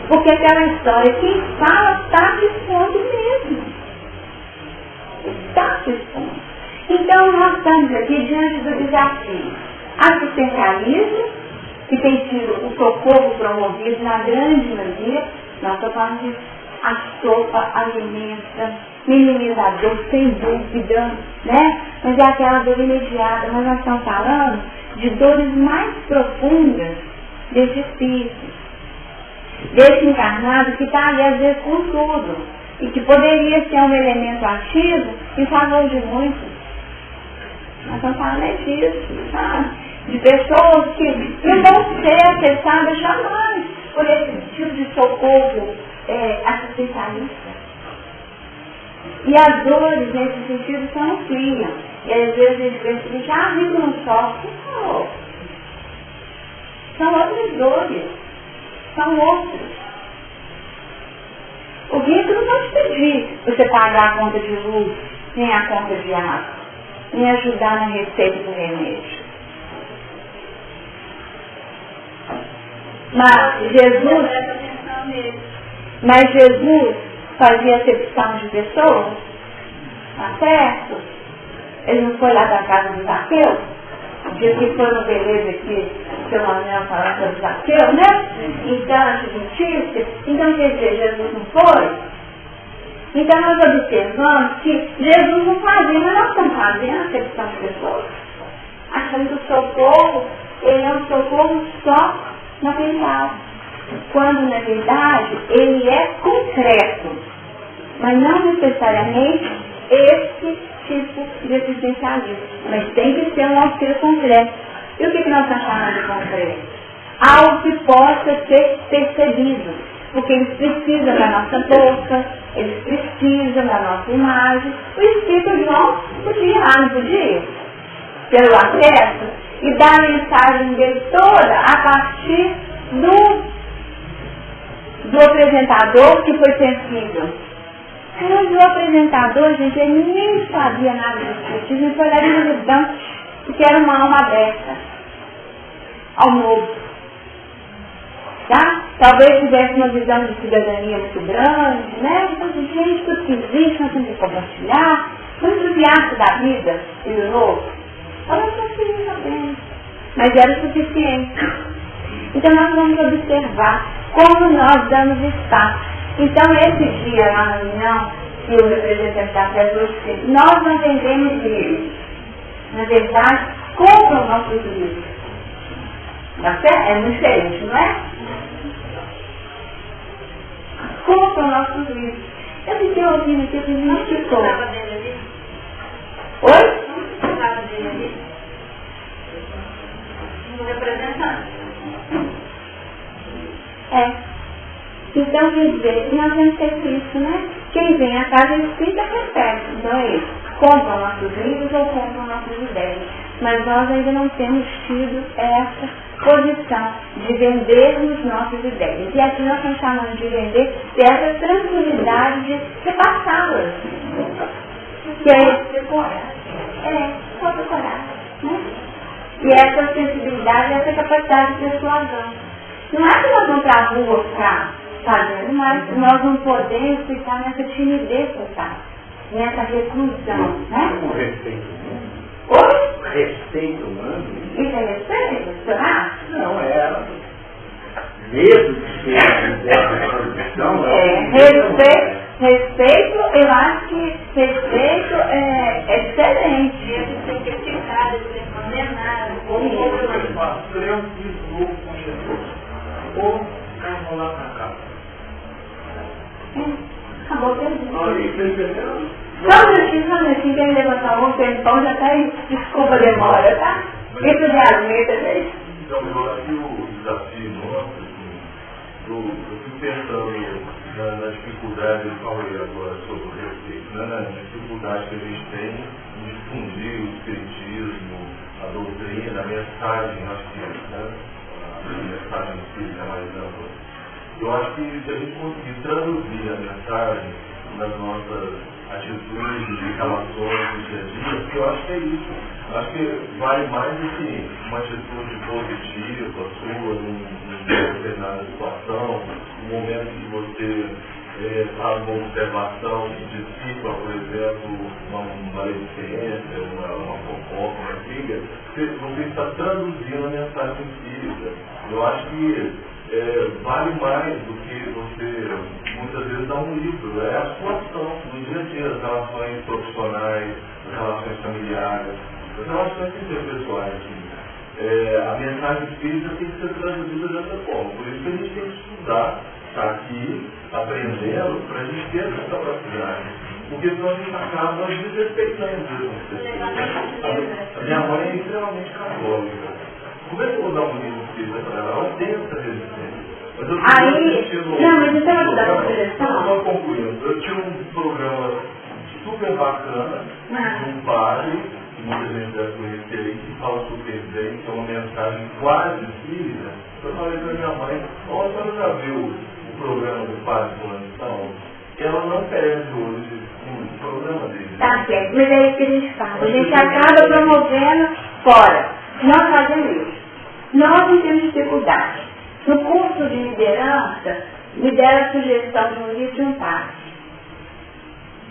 Porque aquela história, quem fala está se expondo mesmo. Está se expondo. Então nós estamos aqui diante do desafio. Assistencialismo, que tem sido o socorro promovido na grande maioria, nós estamos falando de a sopa alimenta, minimizador, sem dúvida, né? Mas é aquela dor imediata, mas nós estamos falando de dores mais profundas desse espírito, desse encarnado que está ali às vezes com tudo, e que poderia ser um elemento ativo em favor de muitos. Nós estamos falando disso, sabe? De pessoas que não vão ser acessadas jamais por esse tipo de socorro assistencialista. E as dores nesse sentido são amplias. E às vezes a gente pensa que já vive no choque. Não. São outras dores. São outras. O rico não pode pedir você pagar a conta de luz, nem a conta de água, nem ajudar na receita do remédio. Mas Jesus fazia acepção de pessoas, tá certo? Ele não foi lá da casa do Zaqueu? O dia que foi no beleza aqui, o seu Manuel falando sobre Zaqueu, né? Então, adventícia. Então, quer dizer, Jesus não foi? Então, nós observamos que Jesus não fazia, mas nós estamos fazendo acepção de pessoas. Achando que o socorro, ele é um socorro só material. Quando, na verdade, ele é concreto. Mas não necessariamente esse tipo de assistencialismo. Mas tem que ser um auxílio concreto. E o que nós estamos chamando de concreto? Algo que possa ser percebido. Porque eles precisam da nossa boca, eles precisam da nossa imagem. O Espírito João podia ir lá, não podia? Pelo acesso, e dar a mensagem dele toda a partir do apresentador que foi sensível. Mas o apresentador, gente, ele nem sabia nada do espiritismo, ele foi lá de visitante, porque era uma alma aberta ao novo. Tá? Talvez tivesse uma visão de cidadania muito grande, né? Então, gente, tudo que existe, nós temos que compartilhar. Muito entusiasta da vida e do novo. Talvez não seria bem, mas era o suficiente. Então nós vamos observar como nós damos espaço. Então esse dia lá na reunião, que o representante da fé disse, nós não vendemos livros. Na verdade, compram nossos livros. Tá certo? É muito diferente, não é? Compram nossos livros. Eu fiquei ouvindo aqui, eu me escutou. Oi? Então, quer dizer, nós vamos ter isso, né? Quem vem à casa espírita repete. Então é isso. Compram nossos livros ou compram nossas ideias. Mas nós ainda não temos tido essa posição de vendermos nossas ideias. E aqui nós estamos chamando de vender dessa tranquilidade de repassá-las. Que é falta coragem, né? E essa sensibilidade, essa capacidade de persuasão. Não é que nós vamos para a rua ficar fazendo, mas nós não podemos ficar nessa timidez total, nessa reclusão, né? Com respeito humano. Oi? Respeito humano? Isso é respeito? Será? Não, é medo de ser essa condição. Respeito, eu acho que respeito é diferente. Medo de ser criticado, de ser condenado. Como você faz? Francisco com Jesus. Ou vamos lá para cá. Acabou a pergunta. Olha, você entendeu? Só um minutinho, quem levantar a mão, tempão já tá aí. Desculpa a demora, tá? Isso de alimenta, gente. Então, eu acho que o desafio nosso, assim, eu fico pensando na dificuldade, eu falei agora sobre o respeito, né, na dificuldade que a gente tem em difundir o espiritismo, a doutrina, a mensagem, acho que a mensagem espírita mais ampla. Eu acho que se a gente conseguir traduzir a mensagem nas nossas atitudes e relações do dia a dia, eu acho que é isso. Acho que vale mais do que uma atitude positiva sua numa determinada situação, no momento que você faz uma observação que dissipa, por exemplo, uma maledicência, uma fofoca, uma briga, você está traduzindo a mensagem espírita. Eu acho que vale mais do que você muitas vezes dá um livro, é a situação do dia a dia, as relações profissionais, as relações familiares, as relações interpessoais. A mensagem espírita tem que ser traduzida dessa forma, por isso que a gente tem que estudar, estar aqui, aprendendo, para a gente ter essa capacidade. Porque senão a gente acaba desrespeitando as pessoas. A minha mãe é extremamente católica. Como é que eu vou dar um livro espírita para ela? Ela tem essa resistência. Mas eu mas então eu vou dar uma sugestão. Só concluindo, eu tinha um programa super bacana de um padre, que muita gente deve conhecer aí, que fala super bem, que é uma mensagem quase espírita. Eu falei para minha mãe, olha, a senhora já viu o programa do padre Fulano? Ela não perde hoje o programa dele. Tá certo, mas é isso que a gente faz. A gente acaba promovendo fora. Nós fazemos isso. Nós não temos dificuldade. No curso de liderança, me deram a sugestão de um livro de um padre.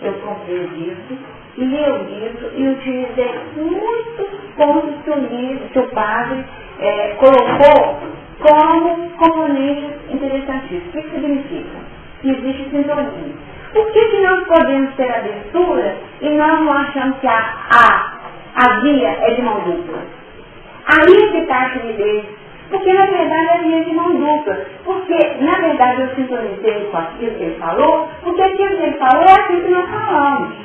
Eu comprei o livro, li o livro e utilizei muitos pontos que o padre colocou como componentes interessantíssimos. O que significa? Que existe sintonia. Por que nós podemos ter abertura e nós não achamos que a via é de mão dupla? Aí que está a timidez. Porque, na verdade, a via é de mão dupla. Porque, na verdade, eu sintonizei com aquilo que ele falou, porque aquilo que ele falou é aquilo que nós falamos.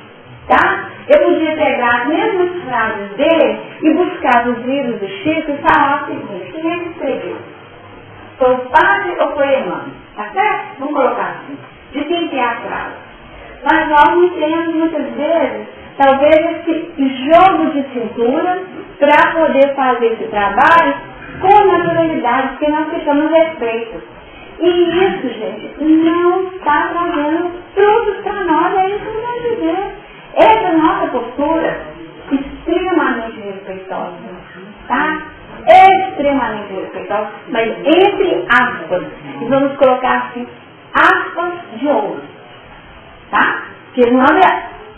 Tá? Eu podia pegar as mesmas frases dele e buscar nos livros do Chico e falar o seguinte: quem é que escreveu? Foi o padre ou foi Emmanuel? Tá certo? Vamos colocar assim. De quem que é a frase? Mas nós não temos, muitas vezes, talvez esse jogo de cintura para poder fazer esse trabalho com naturalidade, porque nós ficamos respeito. E isso, gente, não está trazendo frutos para nós, é isso que eu quero dizer. Essa nossa postura, extremamente respeitosa, tá? Extremamente respeitosa, mas entre aspas, e vamos colocar assim, aspas de ouro, tá? Porque nós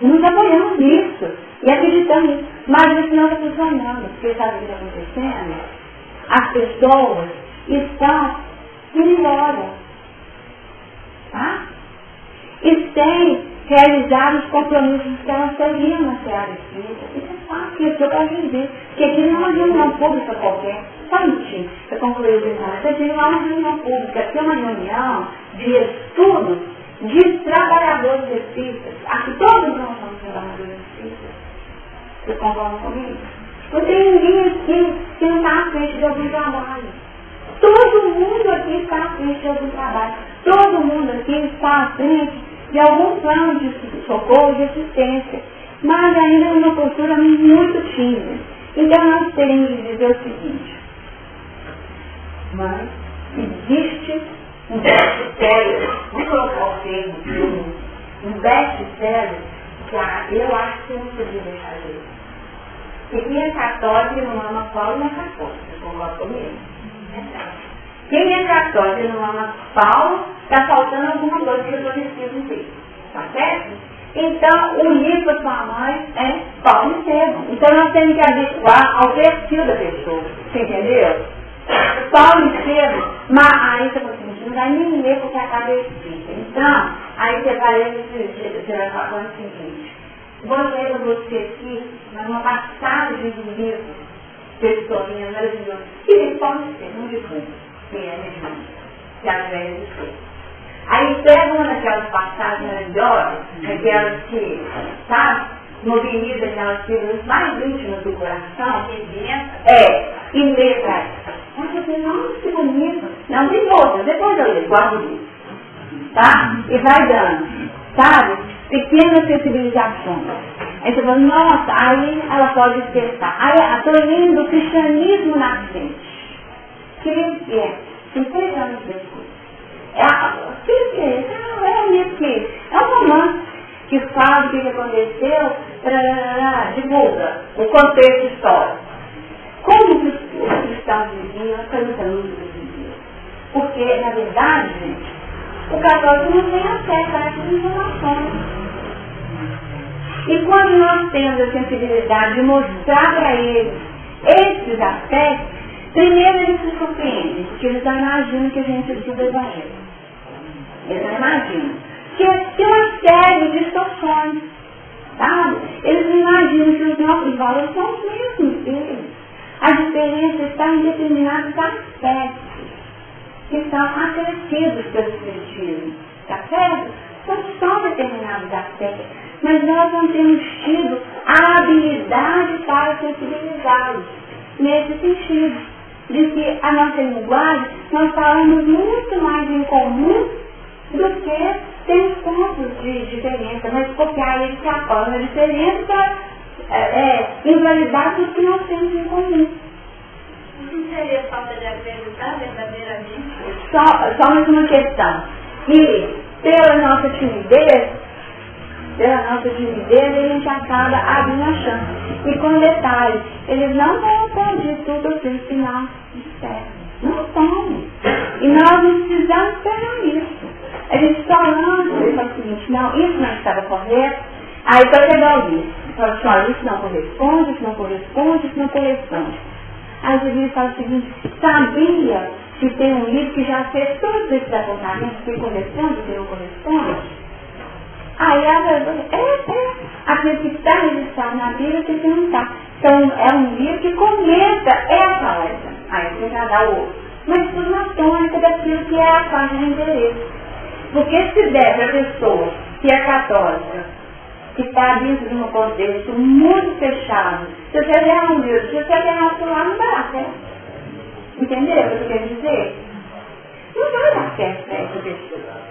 nos apoiamos nisso e acreditamos nisso, mas isso não está funcionando, porque sabe o que está acontecendo? As pessoas estão indo embora, tá? E sem realizar os compromissos que elas teriam na seara espírita. Isso é fácil, isso eu posso dizer. Porque aqui não é uma reunião pública qualquer. Só um minutinho, para concluir o demais. Aqui não é uma reunião pública, aqui é uma reunião de estudos de trabalhadores espíritas. Aqui todos nós somos trabalhadores espíritas. Vocês concordam comigo? Não tem ninguém aqui que não está à frente de algum trabalho. Todo mundo aqui está à frente de algum trabalho. Todo mundo aqui está à frente de algum plano de socorro, de assistência. Mas ainda numa postura muito tímida. Então nós teremos de dizer o seguinte: mas existe um best-seller, vamos colocar o termo, um best-seller, que eu acho que você não podia deixar de ler. Porque quem é católico e não ama Paulo não é católico, você concorda comigo? Quem é católico e não ama Paulo, está faltando alguma coisa que eu estou decidindo dele. Tá certo? Então, o livro da sua mãe é Paulo e Estevão. Então, nós temos que adequar ao perfil da pessoa. Você entendeu? Paulo Estevam, mas aí você fala assim, não vai nem ler porque acaba escrito. Então, aí você vai falar o seguinte, vou ler você aqui, numa passagem do livro Pessoinha maravilhoso, que ele pode ser, não divulga, que é mediano, que é a velha de ser. Aí pega uma daquelas passagens maravilhosas, aquelas que, sabe, mobiliza aquelas fibras mais íntimas do coração, e lê pra ela. Mas você, nossa, que bonito. Não, tem outras, depois eu leio, guardo isso. Tá? E vai dando, sabe? Pequenas sensibilizações. Aí você fala, nossa, aí ela pode despertar. Aí estou lendo o cristianismo nascente. Que é? 50 anos depois. É um romance que fala o que aconteceu, divulga o contexto histórico. Como os cristãos viviam, as coisas não viviam. Porque, na verdade, gente, o católico não tem acesso a essas informações. E quando nós temos a sensibilidade de mostrar para eles esses aspectos, primeiro eles se surpreendem, porque eles não imaginam que a gente estuda o Evangelho. Eles não imaginam. Porque tem uma série de distorções, sabe? Eles não imaginam que os nossos valores são os mesmos deles. A diferença está em determinados aspectos que são acrescidos pelo Espiritismo, tá certo? São determinados aspectos, mas nós não temos tido a habilidade para sensibilizá-los nesse sentido, de que a nossa linguagem, nós falamos muito mais em comum do que temos pontos de diferença, mas porque aí eles se apoiam na diferença para invalidar tudo que nós temos em comum. Não seria falta de acreditar verdadeiramente? Só mais uma questão. Que pela nossa timidez, a gente acaba abrindo a chance. E com detalhe, eles não vão aplaudir tudo aquilo que nós dissermos. Não vão. E nós não precisamos esperar isso. A gente só lança e fala o seguinte, não, isso não estava correto. Aí para pegar isso. Fala assim, olha, isso não corresponde, isso não corresponde, isso não corresponde. Aí você vira e fala o seguinte, sabia que tem um livro que já fez todos esses apontamentos, que corresponde, que não corresponde? Aí a verdade aquilo que está registrado na Bíblia, que não está. Então é um livro que comenta essa letra. Aí você já dá o outro. Mas tudo na tônica daquilo que é a faixa de interesse. Porque se der para a pessoa que é católica, que está dentro de um contexto muito fechado, se você der um Deus, se você quer atuar, não dá certo. Entendeu o que eu quero dizer? Não vai dar certo para essa pessoa.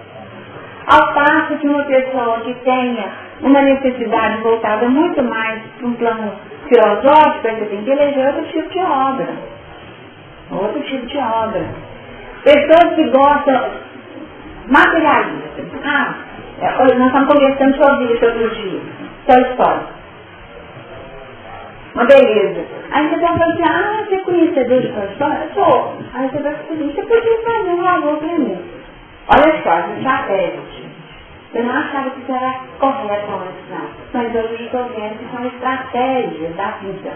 Ao passo que uma pessoa que tenha uma necessidade voltada muito mais para um plano filosófico, você tem que eleger outro tipo de obra. Outro tipo de obra. Pessoas que gostam materialistas. Nós estamos conversando sobre isso outro dia. Só história. Uma beleza. Aí você vai falar assim, você é conhecedor de história? Sou. Aí você vai falar assim, você podia fazer um favor para mim. Olha só, essa estratégia. Eu não achava que isso era correto antes, não. Mas hoje eu estou vendo que são estratégias da vida.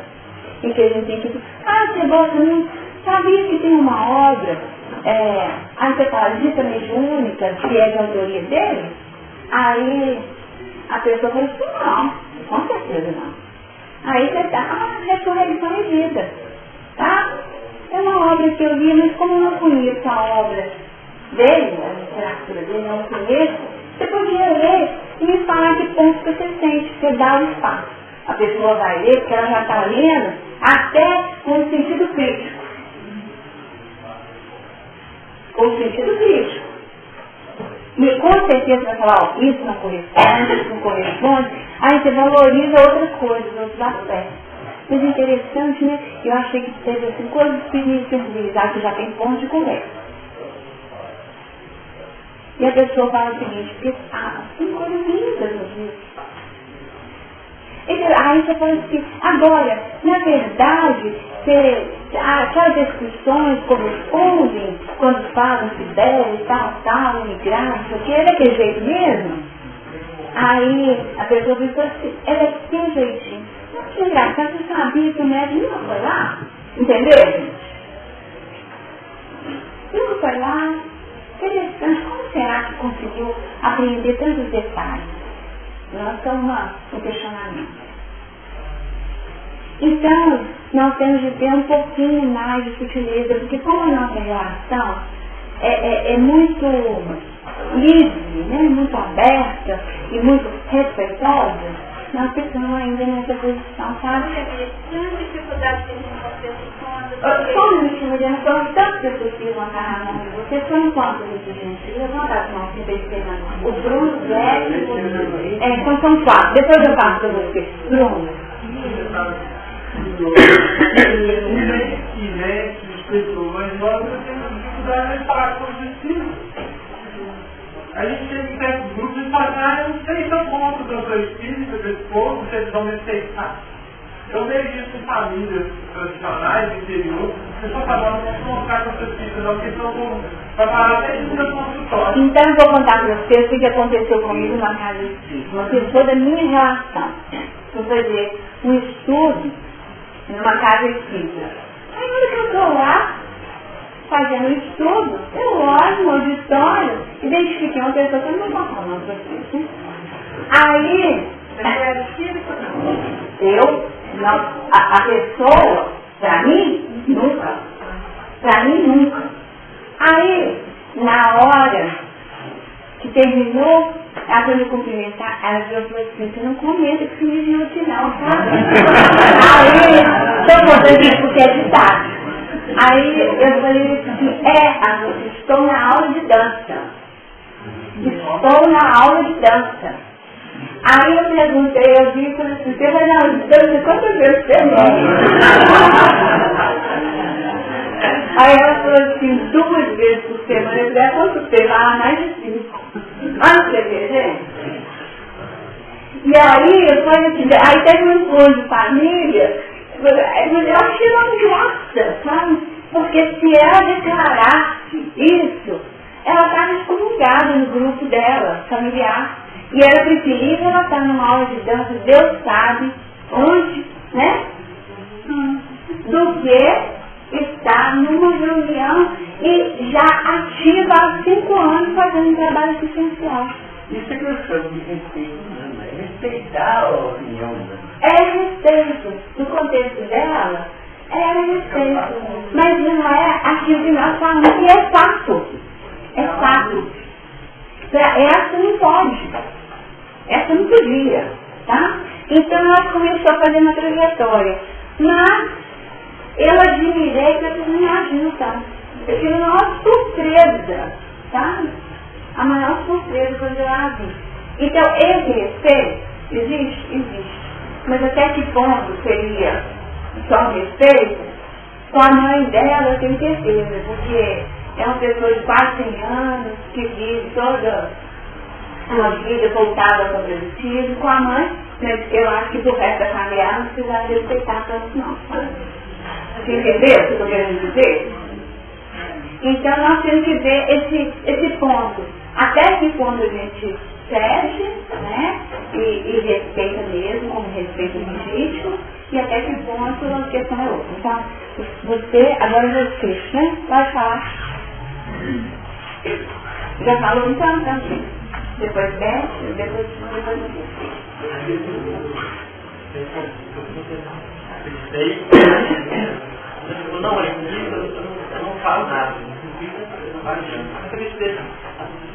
E que a gente tem que... você gosta muito. Sabia que tem uma obra, a Antepalagista Mediúnica, que é de autoria dele? Aí a pessoa fala assim, não, com certeza não. Aí você tá, ressurreição e vida. Tá? É uma obra que eu li, mas como eu não conheço a obra dele, a literatura dele, não conheço, você podia ler e me falar que ponto que você sente, você dá o espaço. A pessoa vai ler, porque ela já está lendo, até com o sentido crítico. Com o sentido crítico. E com certeza vai falar, isso não corresponde, aí você valoriza outras coisas, outros aspectos. Mas é interessante, né? Eu achei que teve assim, coisas que me sensibilizaram, que já tem ponto de conversa. E a pessoa fala o seguinte, porque tem coisas lindas no livro. Aí você fala assim, agora, na verdade, aquelas descrições correspondem quando falam Fidel, tal, imigrante, o que é daquele jeito mesmo? Aí a pessoa diz assim, é daquele jeitinho. Mas que engraçado, você sabia que o médico não foi lá? Entendeu? Nunca foi lá? Interessante, como será que conseguiu apreender tantos detalhes? Lança um questionamento. Então, nós temos de ter um pouquinho mais de sutileza, porque como a nossa relação é muito livre, né? Muito aberta e muito respeitosa, nós ficamos ainda nessa posição, sabe? Tanta dificuldade que a gente não tem conta. Só um minutinho, Mariana, foram tantas pessoas que levantaram a mão de vocês, foram quantas aqui, gente? Levanta as mãos, que eu o Bruno, o Zé, então são 4, depois eu passo para vocês. Bruno. Pessoas, nós temos dificuldade de falar com os espíritos. A gente tem certos grupos de falar, eu não sei se eu conto do seu espírito, desse povo, se eles vão me aceitar. Eu vejo isso em famílias tradicionais, do interior, as pessoas falam, não vão mostrar com o seu espírito, não, porque estão para falar até isso no consultório. Então eu vou contar para vocês o que aconteceu comigo na casa espírita. Uma pessoa da minha relação. Vou fazer um estudo numa casa espírita. Aí quando eu estou lá, fazendo o estudo, eu olho no auditório, identifiquei uma pessoa que eu não vou falar para vocês, né? Aí, eu, não, a pessoa, para mim, nunca. Para mim, nunca. Aí, na hora que terminou, ela foi me cumprimentar, ela falou assim, você não comenta que me viu aqui não, tá? Aí, estou contando isso porque é ditado. Aí eu falei assim, estou na aula de dança. Estou na aula de dança. Aí eu perguntei, eu vi e falei assim, você vai na aula de dança quantas vezes você Aí ela falou assim, 2 vezes por semana. Eu falei, quanto tempo? Ah, mais de 5. Olha você ver, gente. E aí, foi assim, aí teve um encontro de família, eu achei uma graça, sabe? Porque se ela declarasse isso, ela estava excomungada no grupo dela, familiar. E era preferível ela estar numa aula de dança, Deus sabe onde, né? Do que estar numa reunião e já ativa há 5 anos fazendo um trabalho assistencial. Isso é que eu chamo de respeito, né? É respeitar a opinião, né? É respeito. No contexto dela, é respeito. Mas não é aquilo que nós falamos que é fato. É fato. Essa não pode. Essa não podia. Tá? Então ela começou a fazer uma trajetória. Mas eu admirei que vocês não imaginam, tá? Eu tive uma maior surpresa. Tá? A maior surpresa quando eu a vi. Então, esse respeito existe? Existe. Mas até que ponto seria só um respeito? Com a mãe dela, eu tenho certeza, porque é uma pessoa de quase 100 anos, que vive toda uma vida voltada para o positivo. Com a mãe, mas eu acho que pro resto da família não precisava respeitar tanto não. Você entendeu o que eu estou querendo dizer? Então, nós temos que ver esse ponto. Até que ponto a gente cede, né? E respeita mesmo, como respeito legítimo, e até que ponto a questão é outra. Então, agora você, né? Pode falar. Já falou então, depois Beth, depois eu não eu não falo nada, eu não falo nada.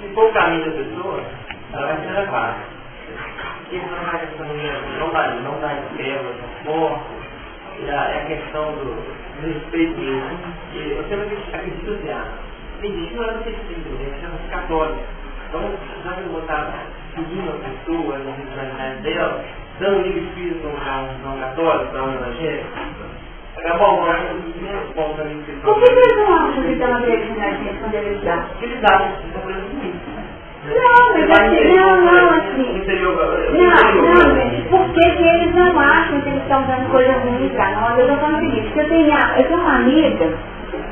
Se for o caminho da pessoa, ela vai ser levada. Isso não é questão de não dar esquema, força, é a questão do respeito mesmo. Eu sempre acredito assim, tem gente que não é do espírito, a gente chama de católico. Então, já que eu vou estar seguindo a pessoa, na responsabilidade dela, dando o livro espírito não católico, não evangélico, acabou agora o ponto da minha inscrição. Por que eles não acham que estão acreditando na gente quando eles dão? Porque eles acham que estão fazendo isso. Não, mas assim, não, gente, por que eles não acham que eles estão dando coisa ruim pra nós? Eu estou falando o seguinte, eu tenho uma amiga,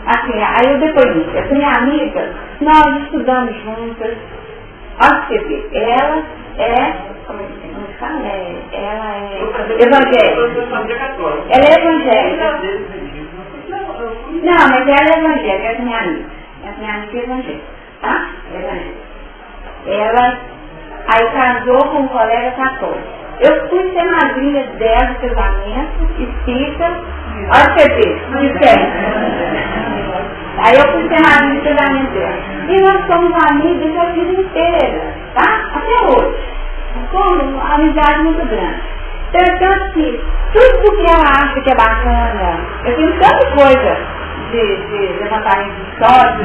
assim, aí eu depois eu tenho amiga, nós estudamos juntas, olha pra você ver, ela é, como se fala? Ela é evangélica. Ela é evangélica. Não, mas ela é evangélica, essa minha amiga. minha amiga evangélica, tá? Evangélica. Ela aí casou com um colega católico. Eu fui ser madrinha dela do casamento, espírita, olha você ver, aí eu fui ser madrinha do casamento dela. E nós somos amigos a vida inteira, tá? Até hoje. Com uma amizade muito grande. Tanto que tudo que ela acha que é bacana, eu tenho tanta coisa de levantamento de histórias,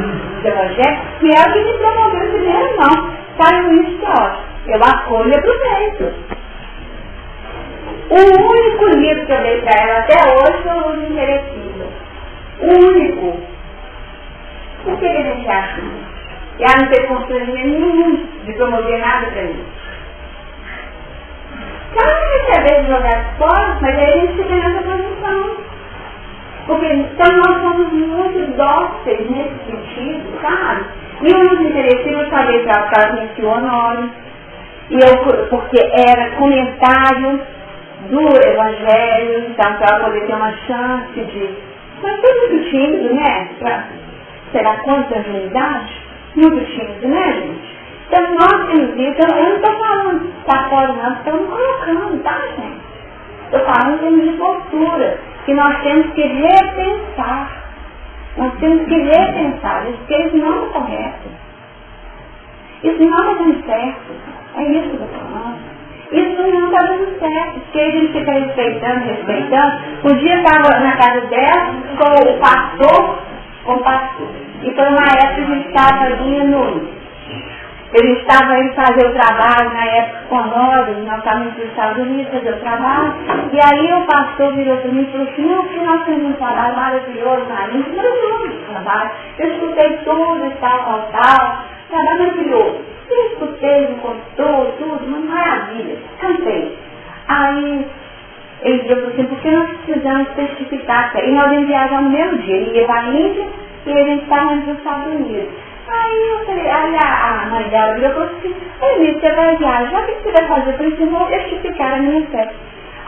de evangelho, que ela que me promoveu primeiro não. Saiu isso que é ótimo. Eu acolho e aproveito. O único livro que eu dei para ela até hoje foi o Luz Inderecível. O único. Por que a gente acha? E ela não teve constrangimento nenhum de promover nada para mim. Ela não recebeu de jogar fora, mas aí a gente fica nessa posição. Porque então nós somos muito dóceis nesse sentido, sabe? E o Luz Inderecível eu falei para ela que ela conhecia o Honório, porque era comentário do Evangelho, então para ela poder ter uma chance de... Mas foi muito tímido, né? Será quanta ingenuidade? Muito tímido, né, gente? Então nós temos isso, eu não estou falando para fora não, estamos colocando, tá, gente? Estou falando em termos de postura, que nós temos que repensar. Nós temos que repensar, porque isso não é correto. Isso não está dando certo. É isso que eu estou falando. Isso não está dando certo, porque a gente fica respeitando. Um dia eu estava na casa dela com o pastor, e foi uma época que a gente estava indo, ele estava indo fazer o trabalho na época com nós estávamos nos Estados Unidos fazer o trabalho, e aí o pastor virou para mim e falou assim, não, porque nós temos um trabalho maravilhoso na Índia, maravilhoso trabalho, eu escutei tudo, tal, trabalho maravilhoso. Eu escutei, me contou, tudo, uma maravilha, cantei. Aí ele disse assim, porque nós precisamos testificar, e nós íamos viajar no mesmo dia, ele ia para a Índia e a gente estava nos Estados Unidos. Aí eu falei, aí a mãe dela virou e falou assim, Elise, você vai viajar, o que você vai fazer? Eu falei assim, vou testificar a minha fé.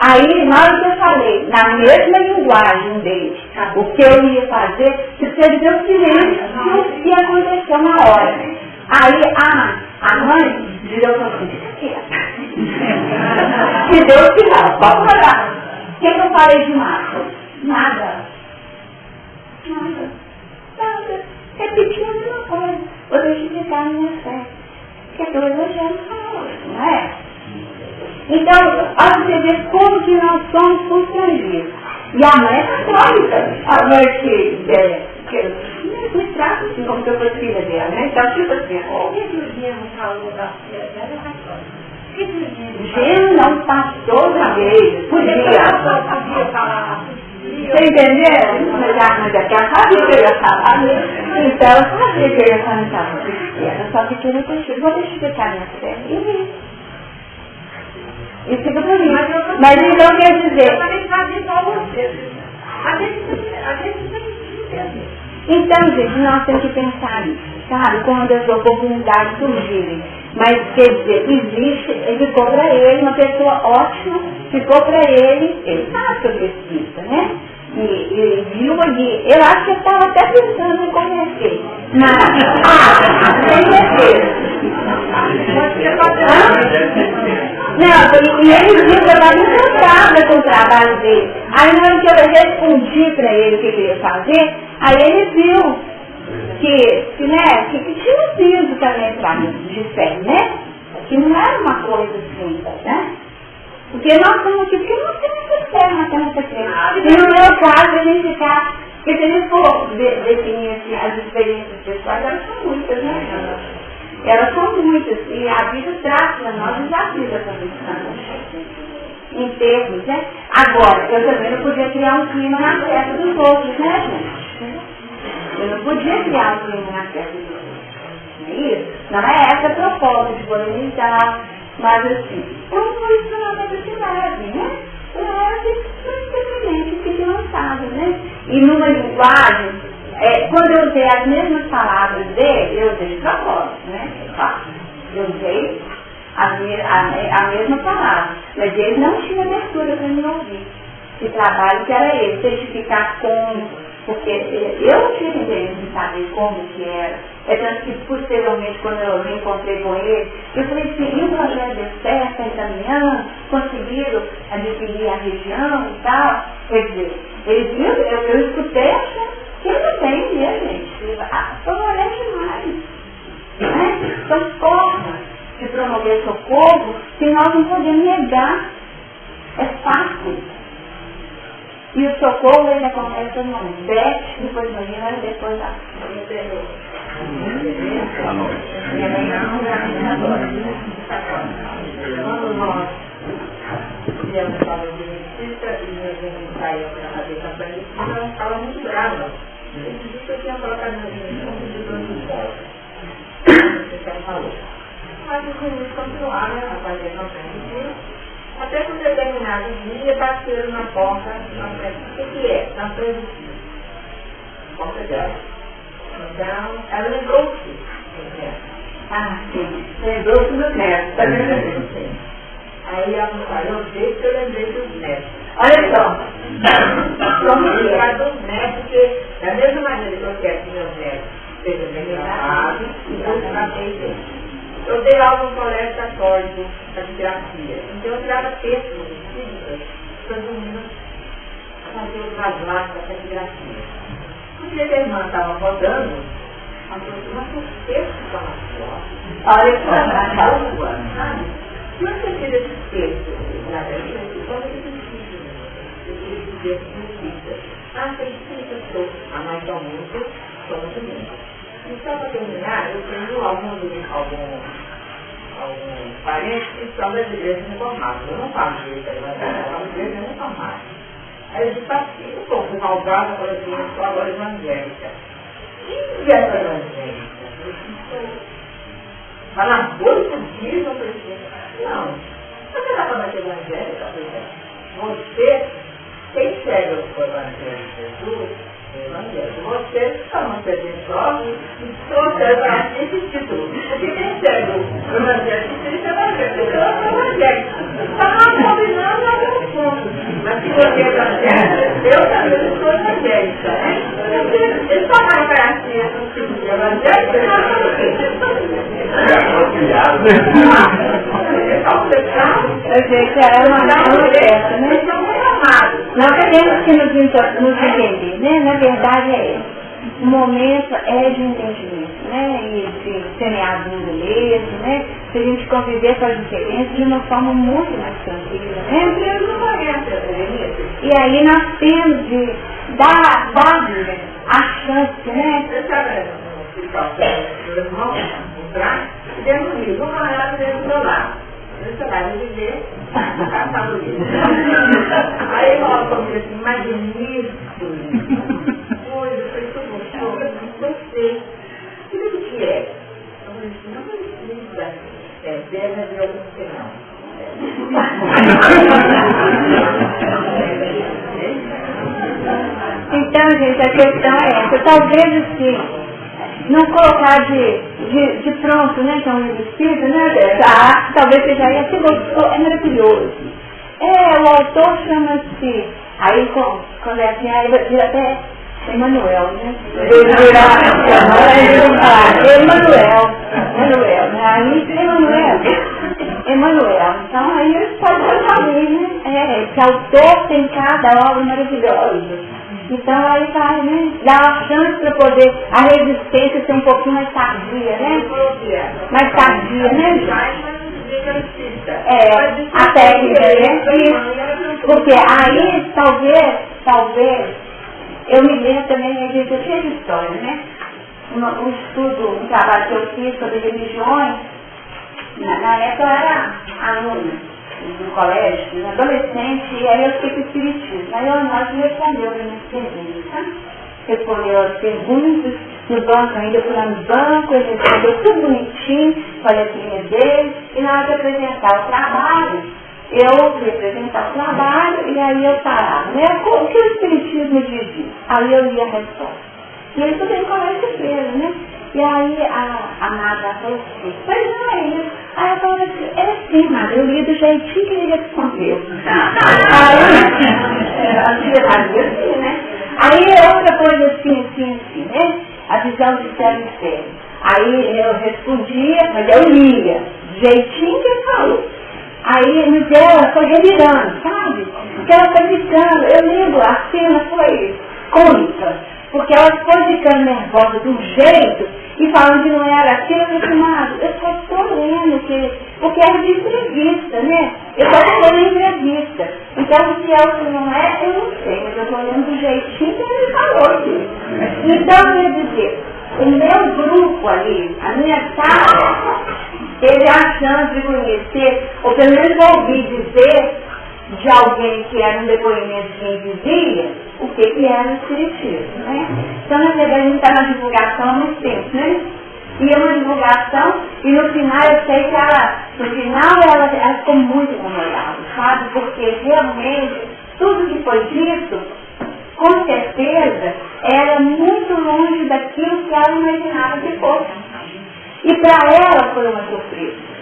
Aí, na hora que eu falei, na mesma linguagem dele, o que eu ia fazer, você deu silêncio e aconteceu na hora. Aí a mãe virou e falou assim, que Deus te dá, pode falar. O que eu falei demais? Nada. Repetindo a mesma coisa. Vou testificar a minha fé. Que o Evangelho fala, não é? Então, olha você ver como que nós somos constrangidos. E a mãe é católica. A mãe que me trata assim como se eu fosse filha dela, né? Então, tipo assim, Gênero não passou da vez. Podia falar. Você entendeu? Mas é que ela sabia que eu ia falar. Então, eu sabia que eu ia falar ela só que eu não vou testificar minha fé. E fica por isso. Mas então quer dizer... Então, gente, nós temos que pensar nisso, sabe? Quando as oportunidades surgirem. Mas, quer dizer, existe, ficou para ele, uma pessoa ótima, ficou para ele sabe que eu pesquisa, né? E viu ali, eu acho que eu estava até pensando em conhecer. Sem certeza. Não, e ele viu que eu estava encantada com o trabalho dele. Aí na hora que eu respondi para ele o que ele ia fazer, aí ele viu que tinha um piso também para mim, de fé, né? Que não era uma coisa assim, né? Porque nós estamos aqui, porque nós temos essa fé, nós temos essa fé. E no meu caso, a gente ficar, porque se a gente for definir assim, as experiências pessoais, elas são muitas, né? Elas são muitas, e a vida traz para nós desafios dessa vida, em termos, né? Agora, eu também não podia criar um clima na festa dos outros, né, gente? Eu não podia criar um clima na festa dos outros. Isso? Não é essa a proposta de polemizar, mas assim, é um posicionamento de leve, né? Leve, mas simplesmente fica lançado, né? E numa linguagem, quando eu usei as mesmas palavras dele, eu usei de propósito, né? Eu usei a mesma palavra, mas ele não tinha abertura para me ouvir. Que trabalho que era esse, testificar como, Porque eu tinha interesse em saber como que era. É tanto que, posteriormente, quando eu me encontrei com ele, eu falei assim, e o projeto deu certo, está encaminhando, conseguiram adquirir a região e tal. Quer dizer, eu escutei achando que ele não tem, né, gente? Favorece demais. Né? São formas de promover socorro que nós não podemos negar. É fácil. E o socorro, ele acontece no DET, depois no Rio, depois da Quando nós fizemos a prova de medicina e a gente saiu para fazer campanha de medicina, ela estava muito brava. Esse dia eu tinha colocado na minha computador de casa. Você falou. Mas os meninos continuaram a fazer campanha de medicina. Até que um determinado dia bateram na porta, o que é? Na frente da porta dela. Então, ela lembrou-se. sim. Lembrou-se dos netos, tá vendo? Aí ela falou, desde que eu lembrei dos netos. Olha só. Como que é? Dos netos, porque da mesma maneira que eu quero que meus netos sejam bem amados, eu tratei deles. Eu dei aula no colégio católico de grafia. Então eu tirava textos espíritas para as meninas fazer os traslados da caligrafia. No dia que a irmã estava rodando, ela falou assim, mas os textos estão na sua. Olha só. Sabe? Se você tira esses textos, na verdade, quando eles esses textos espíritas, tem espíritas todos, a mais são muitos, são muito muitos. E só para terminar, eu tenho algum parente que são das igrejas reformadas. Eu não falo de igreja evangélica, eu falo de igreja reformada. Aí eu disse assim, um pouco malvada, por exemplo, eu sou agora evangélica. E essa evangélica? Fala dois dias, eu falei, não. Você está falando que evangélica, por exemplo? Você, quem segue o evangelho de Jesus, vocês são presençosos e trouxeram para si esse título. Porque quem segue o evangelho de Cristo é evangélico. Eu sou evangélico. Está combinando alguns pontos. Mas se você é evangélico, eu também sou evangélica. Eles tomaram para si esse título de evangélico e nós somos o quê? Gente, é uma festa, né? Eles são muito amados. Nós temos que nos entender, né? Na verdade é esse. O momento é de entendimento, né? E de semeadura mesmo, né? Se a gente conviver com as diferenças de uma forma muito mais tranquila, né? Eu não conheço, e aí nós temos de dar a chance, né? Você sabe, meu irmão, entrar, e dentro do livro, uma hora dentro do meu lado. Você vai me dizer, passar do livro. Aí eu falo comigo assim, magnífico, coisa, foi tudo gostoso, gostei. O que é? Eu falei assim, não precisa, deve haver algum sinal. Então, gente, a questão é essa. Talvez assim, não colocar de pronto, né? Que é um livro espírita, né? Talvez seja aí, assim, gostou, é maravilhoso. O autor chama-se, aí quando é assim, aí vira até Emanuel, né? Emanuel, né? Aí Emanuel. Então aí eles podem saber, né? Que autor tem cada obra maravilhosa. Então aí vai, né? Dá a chance para poder a resistência ser um pouquinho mais tardia, né? Mais tardia, né? A técnica, né? Porque aí talvez, eu me lembro também, a gente é cheio de história, né? Um estudo, um trabalho que eu fiz sobre religiões, na época eu era aluna no colégio, adolescente, e aí eu fiquei com o espiritismo. Aí nós respondeu as minhas perguntas, tá? Respondeu as perguntas, no banco ainda, eu fui lá no banco, ele respondeu tudo bonitinho, com a letrinha dele, e na hora de apresentar o trabalho, eu fui apresentar o trabalho, e aí eu parava, né? O que o espiritismo dizia? Aí eu li a resposta. E ele tudo em colégio inteiro, né? E aí a Nada falou assim, mas não é isso. Aí eu falei assim, é sim, Nada, eu li do jeitinho que ele respondeu. Aí, assim, né? Aí Aí é outra coisa assim, né? A visão de céu e inferno. Aí eu respondia, mas eu lia, do jeitinho que ele falou. Aí no dela foi revirando, sabe? Porque ela foi ficando, eu lembro, a cena foi cômica, porque ela foi ficando nervosa de um jeito e falando que não era aquilo, eu falei, Mado, eu só estou lendo, porque era de entrevista, né? Eu só estou lendo entrevista. Então, se é o que não é, eu não sei, mas eu estou lendo do jeitinho que ele falou aqui. Então, quer dizer, o meu grupo ali, a minha sala, teve a chance de conhecer, ou pelo menos ouvir dizer de alguém que era um depoimento de quem vivia, o que era o espiritismo, né? Então, na verdade, a gente está na divulgação há muito tempo, né? E é uma divulgação, e no final eu sei que ela ficou muito incomodada, sabe? Porque realmente, tudo que foi dito, com certeza, era muito longe daquilo que ela imaginava que fosse. E para ela foi uma surpresa.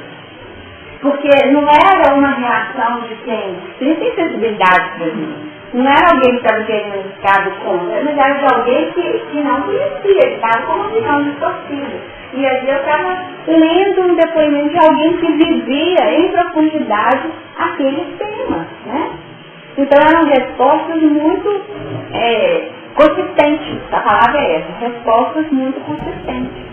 Porque não era uma reação de quem tem sensibilidade para mim. Não era alguém que estava querendo ficar do contra, mas era de alguém que não conhecia, que estava com uma visão distorcida. E aí eu estava lendo um depoimento de alguém que vivia em profundidade aqueles temas, né? Então eram respostas muito consistentes, a palavra é essa, respostas muito consistentes.